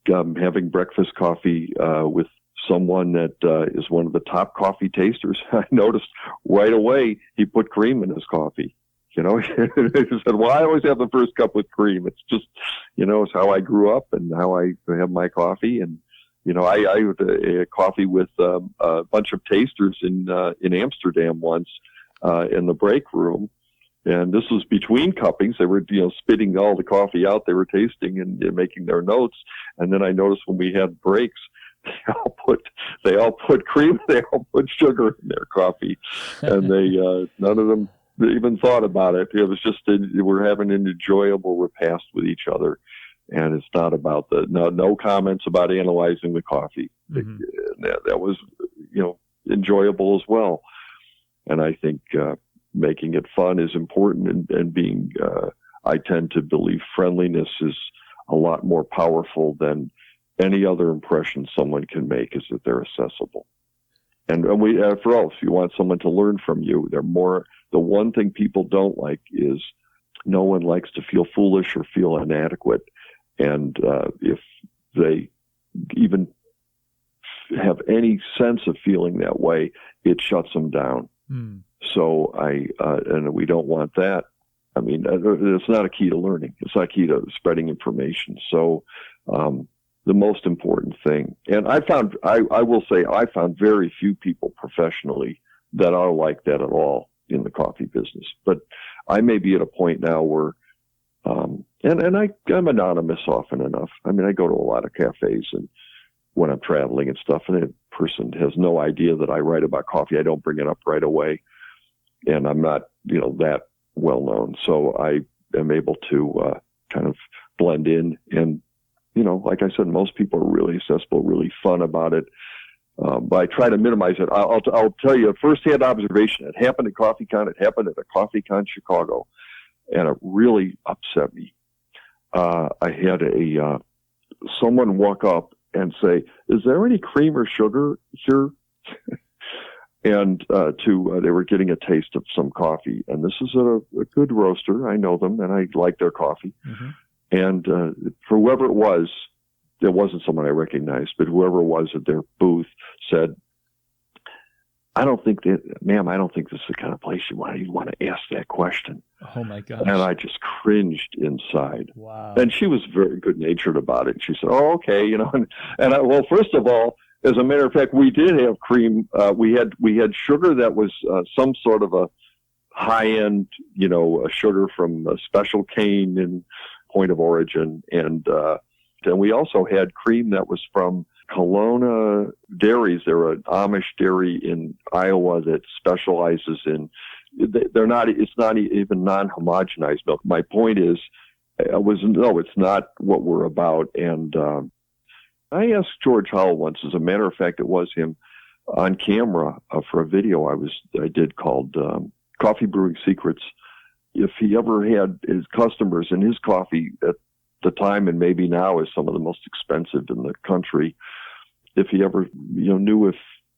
having breakfast coffee with someone that is one of the top coffee tasters. I noticed right away he put cream in his coffee. He said, well, I always have the first cup with cream. It's just, it's how I grew up and how I have my coffee. And, I had a coffee with a bunch of tasters in Amsterdam once in the break room. And this was between cuppings. They were, spitting all the coffee out. They were tasting and making their notes. And then I noticed when we had breaks, they all put cream, they all put sugar in their coffee, and they none of them even thought about it. It was just we're having an enjoyable repast with each other, and it's not about no comments about analyzing the coffee. Mm-hmm. That was enjoyable as well, and I think making it fun is important, and being I tend to believe friendliness is a lot more powerful than any other impression someone can make, is that they're accessible. And we, after all, if you want someone to learn from you, the one thing people don't like is no one likes to feel foolish or feel inadequate. And if they even have any sense of feeling that way, it shuts them down. Mm. So and we don't want that. I mean, it's not a key to learning. It's not a key to spreading information. So, the most important thing. And I will say, I found very few people professionally that are like that at all in the coffee business. But I may be at a point now where, I'm anonymous often enough. I mean, I go to a lot of cafes and when I'm traveling and stuff, and the person has no idea that I write about coffee. I don't bring it up right away. And I'm not, that well known. So I am able to kind of blend in, and like I said, most people are really accessible, really fun about it. But I try to minimize it. I'll tell you a firsthand observation. It happened at CoffeeCon. It happened at a CoffeeCon Chicago, and it really upset me. I had someone walk up and say, "Is there any cream or sugar here?" And they were getting a taste of some coffee, and this is a good roaster. I know them, and I like their coffee. Mm-hmm. And for whoever it was wasn't someone I recognized, but whoever it was at their booth said, ma'am, I don't think this is the kind of place you want to ask that question. Oh.
Oh my gosh.
And I just cringed inside.
Wow.
And she was very good natured about it. She said, "Oh, okay," and well, first of all, as a matter of fact, we did have cream. We had sugar that was some sort of a high end, a sugar from a special cane in point of origin, and we also had cream that was from Kelowna Dairies. They're an Amish dairy in Iowa that specializes in. They're not. It's not even non-homogenized milk. My point is, it's not what we're about. And I asked George Howell once. As a matter of fact, it was him on camera for a video I did called Coffee Brewing Secrets. If he ever had his customers, and his coffee at the time and maybe now is some of the most expensive in the country, if he ever knew if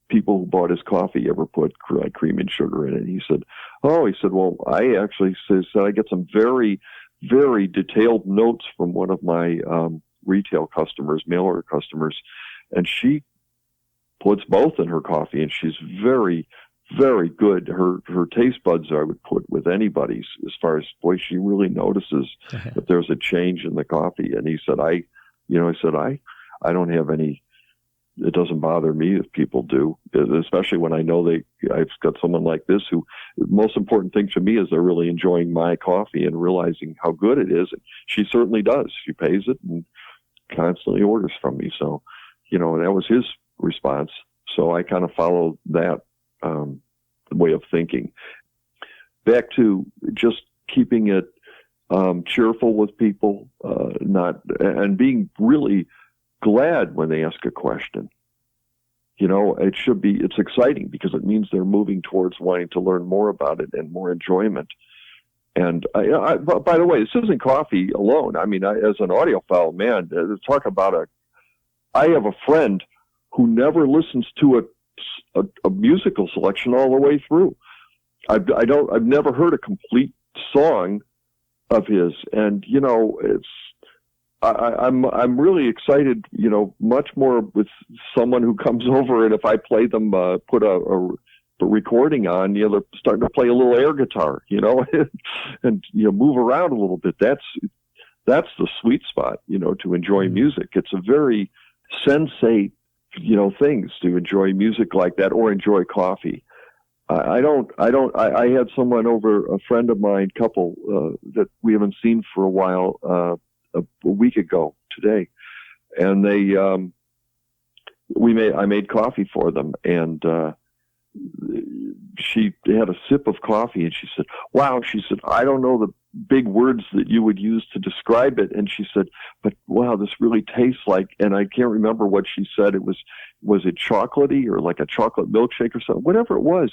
people who bought his coffee ever put cream and sugar in it. He said, well, I actually said I get some very, very detailed notes from one of my retail customers, mail order customers, and she puts both in her coffee, and she's very, very good. Her taste buds I would put with anybody's, as far as, boy, she really notices that there's a change in the coffee. And he said, I don't have any. It doesn't bother me if people do, especially when I know I've got someone like this who, the most important thing to me is they're really enjoying my coffee and realizing how good it is. And she certainly does. She pays it and constantly orders from me. So, that was his response. So I kind of followed that way of thinking. Back to just keeping it cheerful with people, and being really glad when they ask a question. It's exciting because it means they're moving towards wanting to learn more about it and more enjoyment. And by the way, this isn't coffee alone. I mean, as an audiophile, man, talk about I have a friend who never listens to a musical selection all the way through. I've never heard a complete song of his, and I'm really excited, much more with someone who comes over, and if I play them, put a recording on, they're starting to play a little air guitar, and move around a little bit. That's the sweet spot, to enjoy music. It's a very sensate, things to enjoy music like that, or enjoy coffee. I had someone over, a friend of mine, couple that we haven't seen for a while, a week ago today, and I made coffee for them, and she had a sip of coffee, and she said, "Wow," she said, "I don't know the big words that you would use to describe it," and she said, "But wow, this really tastes like," and I can't remember what she said. Was it chocolatey or like a chocolate milkshake or something? Whatever it was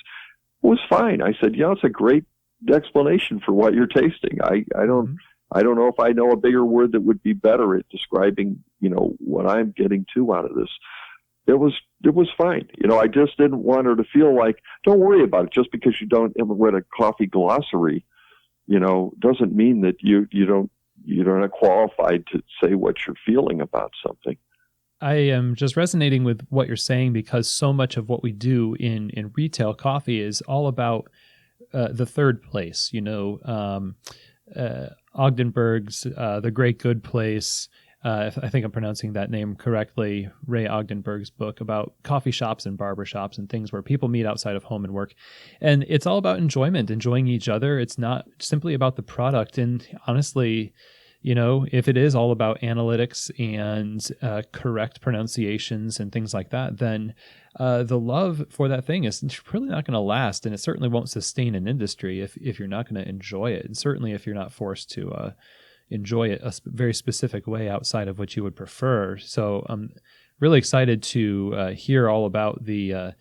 fine. I said, "Yeah, it's a great explanation for what you're tasting. I don't know if I know a bigger word that would be better at describing, what I'm getting out of this." It was fine. I just didn't want her to feel like, don't worry about it. Just because you don't ever read a coffee glossary, doesn't mean that you're not qualified to say what you're feeling about something.
I am just resonating with what you're saying, because so much of what we do in retail coffee is all about the third place, Ogden Berg's The Great Good Place. I think I'm pronouncing that name correctly. Ray Ogden Berg's book about coffee shops and barber shops and things where people meet outside of home and work. And it's all about enjoyment, enjoying each other. It's not simply about the product. And honestly, if it is all about analytics and correct pronunciations and things like that, then the love for that thing is really not going to last, and it certainly won't sustain an industry if you're not going to enjoy it, and certainly if you're not forced to enjoy it a very specific way outside of what you would prefer. So I'm really excited to hear all about the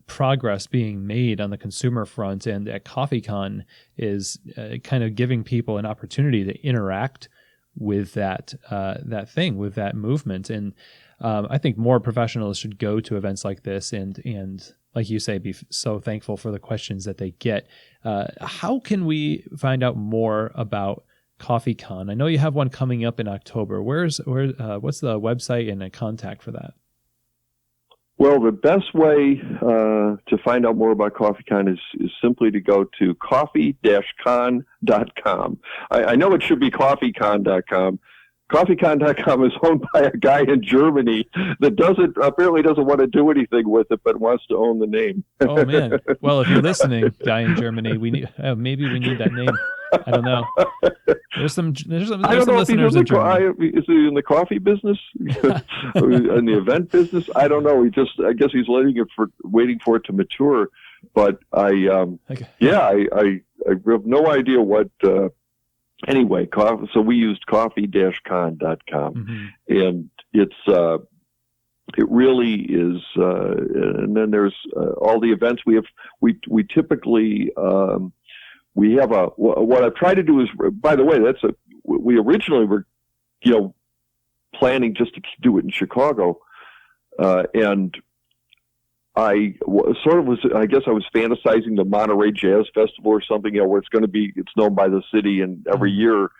progress being made on the consumer front, and at CoffeeCon is kind of giving people an opportunity to interact with that thing, with that movement. And I think more professionals should go to events like this and like you say, be so thankful for the questions that they get. How can we find out more about CoffeeCon? I know you have one coming up in October. What's the website and a contact for that?
Well, the best way to find out more about CoffeeCon is simply to go to coffee-con.com. I know it should be coffeecon.com. CoffeeCon.com is owned by a guy in Germany that apparently doesn't want to do anything with it, but wants to own the name.
Oh man! Well, if you're listening, guy in Germany, maybe we need that name. I don't know. There's some listeners in Germany.
Is he in the coffee business? In the event business? I don't know. I guess he's waiting for it to mature. But I have no idea what. Anyway, so we used coffee-con.com, and it really is. And then there's all the events we have. We typically. We have what I've tried to do is, by the way, we originally were, planning just to do it in Chicago. And I guess I was fantasizing the Monterey Jazz Festival or something, where it's known by the city and every year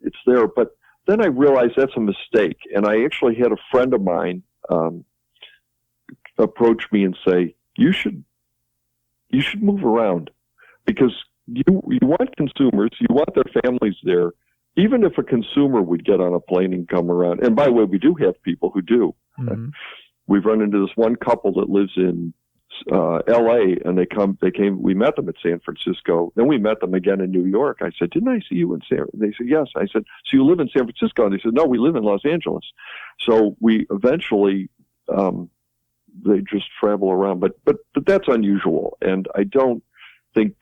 it's there. But then I realized that's a mistake. And I actually had a friend of mine, approach me and say, you should move around, because you want consumers, you want their families there. Even if a consumer would get on a plane and come around, and by the way, we do have people who do. Mm-hmm. We've run into this one couple that lives in L.A. and we met them at San Francisco. Then we met them again in New York. I said, didn't I see you in San Francisco? They said, yes. I said, so you live in San Francisco? And they said, no, we live in Los Angeles. So we eventually, they just travel around, but that's unusual. And I don't expect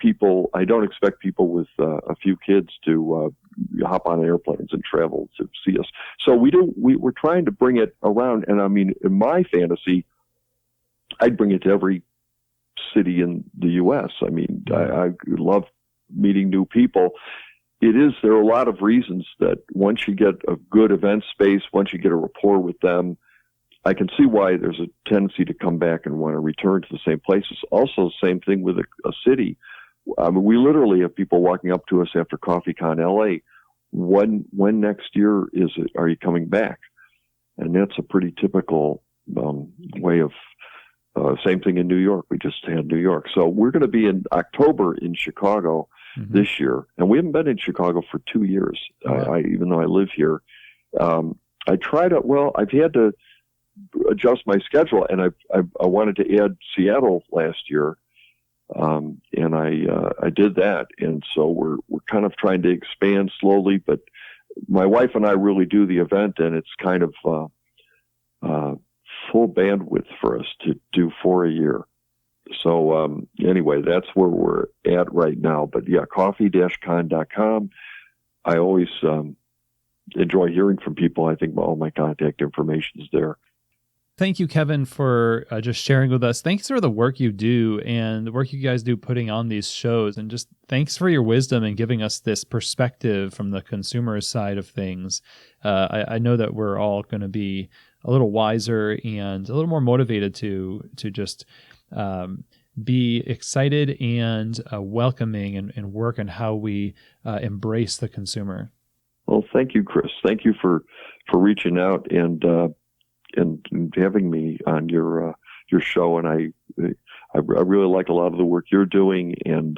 people with a few kids to hop on airplanes and travel to see us. So we're trying to bring it around. And I mean, in my fantasy, I'd bring it to every city in the U.S. I mean, I love meeting new people. There are a lot of reasons that once you get a good event space, once you get a rapport with them, I can see why there's a tendency to come back and want to return to the same places. Also, same thing with a city. I mean, we literally have people walking up to us after CoffeeCon LA. When next year are you coming back? And that's a pretty typical way of. Same thing in New York. We just had New York. So we're going to be in October in Chicago this year, and we haven't been in Chicago for 2 years. Wow. Even though I live here, I've had to adjust my schedule, and I wanted to add Seattle last year, and I did that, and so we're kind of trying to expand slowly. But my wife and I really do the event, and it's kind of full bandwidth for us to do for a year. So anyway, that's where we're at right now. But yeah, coffee-con.com. I always enjoy hearing from people. I think all my contact information is there.
Thank you, Kevin, for just sharing with us. Thanks for the work you do and the work you guys do putting on these shows. And just thanks for your wisdom and giving us this perspective from the consumer side of things. I know that we're all going to be a little wiser and a little more motivated to just be excited and welcoming and work on how we embrace the consumer.
Well, thank you, Chris. Thank you for reaching out and having me on your show. And I really like a lot of the work you're doing, and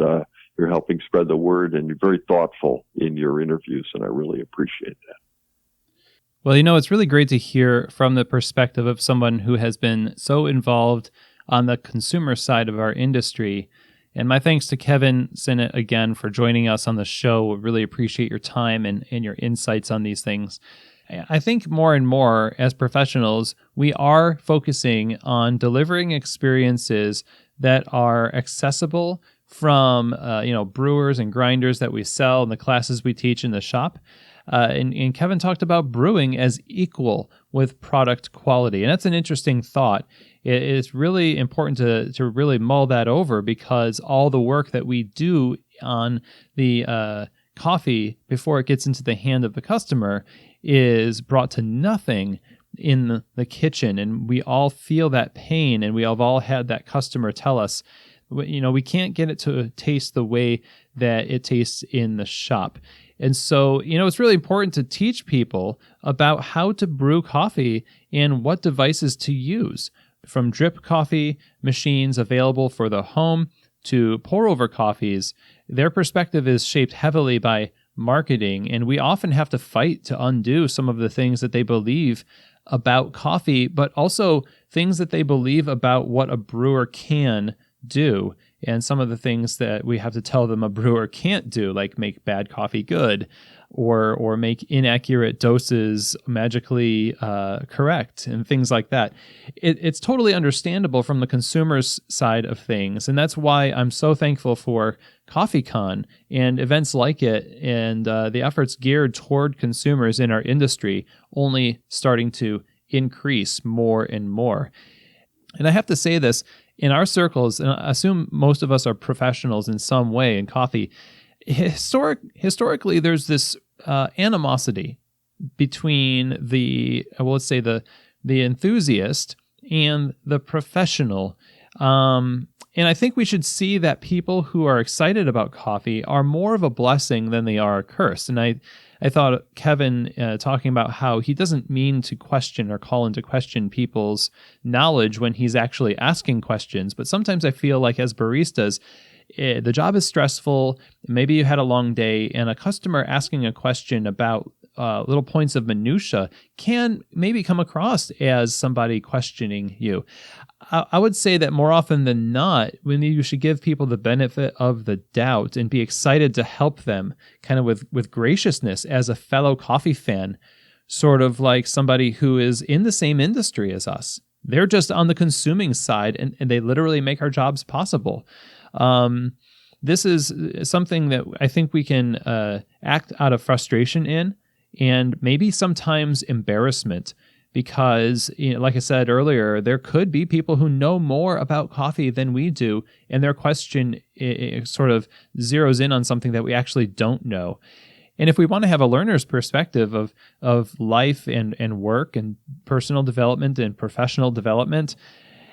you're helping spread the word, and you're very thoughtful in your interviews, and I really appreciate that.
Well, it's really great to hear from the perspective of someone who has been so involved on the consumer side of our industry. And my thanks to Kevin Sinnott again for joining us on the show. We really appreciate your time and your insights on these things. I think more and more as professionals, we are focusing on delivering experiences that are accessible from brewers and grinders that we sell and the classes we teach in the shop. And Kevin talked about brewing as equal with product quality. And that's an interesting thought. It's really important to really mull that over, because all the work that we do on the coffee before it gets into the hand of the customer is brought to nothing in the kitchen. And we all feel that pain, and we have all had that customer tell us, we can't get it to taste the way that it tastes in the shop. And so, it's really important to teach people about how to brew coffee and what devices to use. from drip coffee machines available for the home to pour-over coffees, their perspective is shaped heavily by marketing, and we often have to fight to undo some of the things that they believe about coffee, but also things that they believe about what a brewer can do, and some of the things that we have to tell them a brewer can't do, like make bad coffee good, or make inaccurate doses magically correct, and things like that. It's totally understandable from the consumer's side of things, and that's why I'm so thankful for CoffeeCon and events like it, and the efforts geared toward consumers in our industry only starting to increase more and more. And I have to say this, in our circles, and I assume most of us are professionals in some way in coffee, historically there's this animosity between let's say the enthusiast and the professional. And I think we should see that people who are excited about coffee are more of a blessing than they are a curse. And I thought Kevin talking about how he doesn't mean to question or call into question people's knowledge when he's actually asking questions. But sometimes I feel like as baristas, the job is stressful. Maybe you had a long day, and a customer asking a question about little points of minutia can maybe come across as somebody questioning you. I would say that more often than not, when you should give people the benefit of the doubt and be excited to help them kind of with graciousness as a fellow coffee fan, sort of like somebody who is in the same industry as us. They're just on the consuming side, and they literally make our jobs possible. This is something that I think we can act out of frustration in, and maybe sometimes embarrassment, because, like I said earlier, there could be people who know more about coffee than we do, and their question sort of zeroes in on something that we actually don't know. And if we want to have a learner's perspective of life and work and personal development and professional development,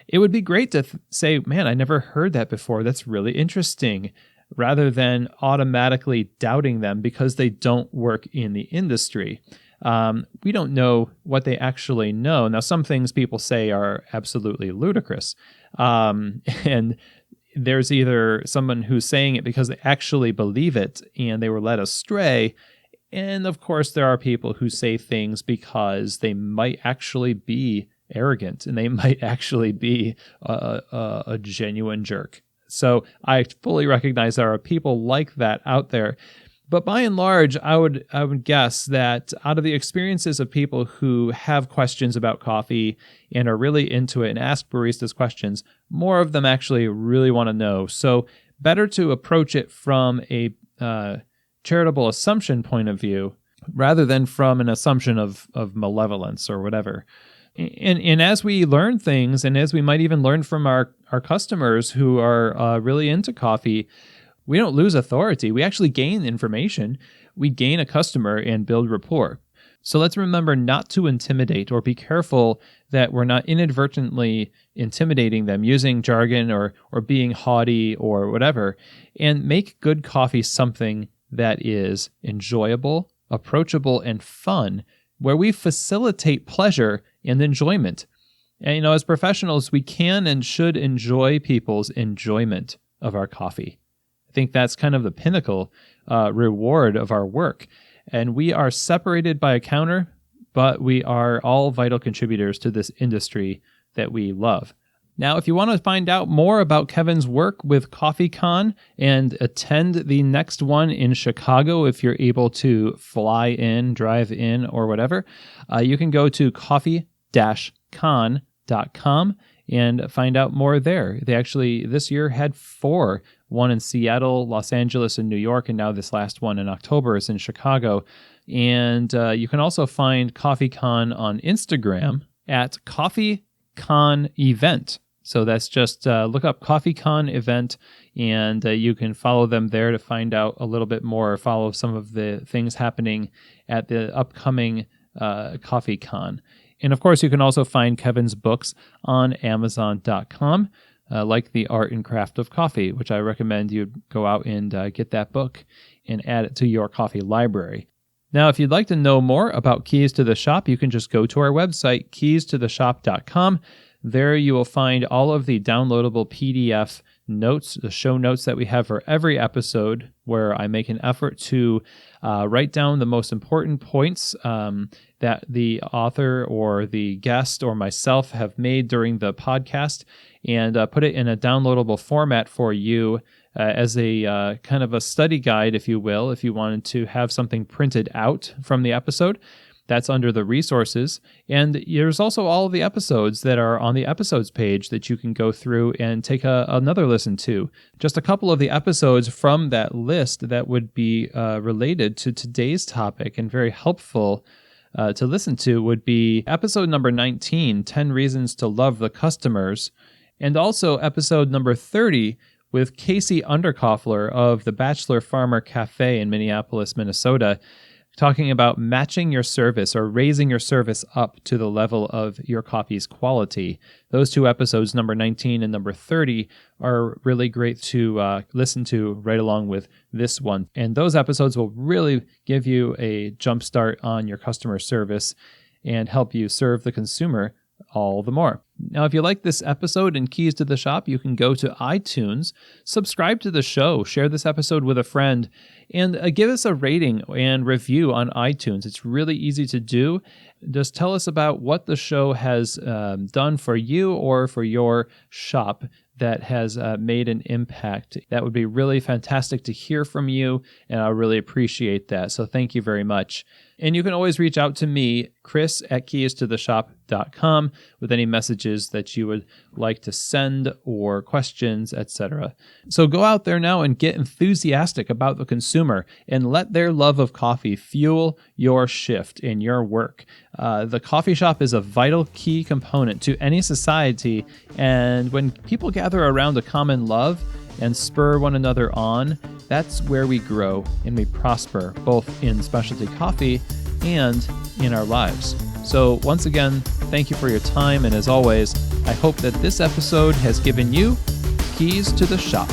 it would be great to say, man, I never heard that before. That's really interesting, rather than automatically doubting them because they don't work in the industry. We don't know what they actually know. Now, some things people say are absolutely ludicrous. And there's either someone who's saying it because they actually believe it and they were led astray. And of course, there are people who say things because they might actually be arrogant and they might actually be a genuine jerk. So I fully recognize there are people like that out there. But by and large, I would guess that out of the experiences of people who have questions about coffee and are really into it and ask baristas questions, more of them actually really want to know. So better to approach it from a charitable assumption point of view rather than from an assumption of malevolence or whatever. And as we learn things, and as we might even learn from our customers who are really into coffee, we don't lose authority. We actually gain information. We gain a customer and build rapport. So let's remember not to intimidate, or be careful that we're not inadvertently intimidating them using jargon or being haughty or whatever, and make good coffee something that is enjoyable, approachable, and fun, where we facilitate pleasure and enjoyment. And, as professionals, we can and should enjoy people's enjoyment of our coffee. I think that's kind of the pinnacle reward of our work. And we are separated by a counter, but we are all vital contributors to this industry that we love. Now, if you want to find out more about Kevin's work with CoffeeCon and attend the next one in Chicago, if you're able to fly in, drive in, or whatever, you can go to coffee-con.com and find out more there. They actually, this year, had 4. One in Seattle, Los Angeles, and New York, and now this last one in October is in Chicago. And you can also find CoffeeCon on Instagram at CoffeeCon Event. So that's just look up CoffeeCon Event, and you can follow them there to find out a little bit more, follow some of the things happening at the upcoming CoffeeCon. And of course, you can also find Kevin's books on Amazon.com, like The Art and Craft of Coffee, which I recommend you go out and get that book and add it to your coffee library. Now, if you'd like to know more about Keys to the Shop, you can just go to our website, keystotheshop.com. There you will find all of the downloadable PDF notes, the show notes that we have for every episode, where I make an effort to write down the most important points that the author or the guest or myself have made during the podcast, and put it in a downloadable format for you as a kind of a study guide, if you will, if you wanted to have something printed out from the episode. That's under the resources. And there's also all of the episodes that are on the episodes page that you can go through and take another listen to. Just a couple of the episodes from that list that would be related to today's topic and very helpful to listen to would be episode number 19, 10 Reasons to Love the Customers, and also episode number 30 with Casey Underkoffler of the Bachelor Farmer Cafe in Minneapolis, Minnesota, talking about matching your service or raising your service up to the level of your coffee's quality. Those two episodes, number 19 and number 30, are really great to listen to right along with this one. And those episodes will really give you a jump start on your customer service and help you serve the consumer all the more. Now, if you like this episode and Keys to the Shop, you can go to iTunes, subscribe to the show, share this episode with a friend, and give us a rating and review on iTunes. It's really easy to do. Just tell us about what the show has done for you or for your shop that has made an impact. That would be really fantastic to hear from you, and I really appreciate that. So thank you very much. And you can always reach out to me, Chris, at keystotheshop.com, with any messages that you would like to send or questions, etc. So go out there now and get enthusiastic about the consumer and let their love of coffee fuel your shift in your work. The coffee shop is a vital key component to any society, and when people gather around a common love and spur one another on, that's where we grow and we prosper, both in specialty coffee and in our lives. So once again, thank you for your time, and as always, I hope that this episode has given you keys to the shop.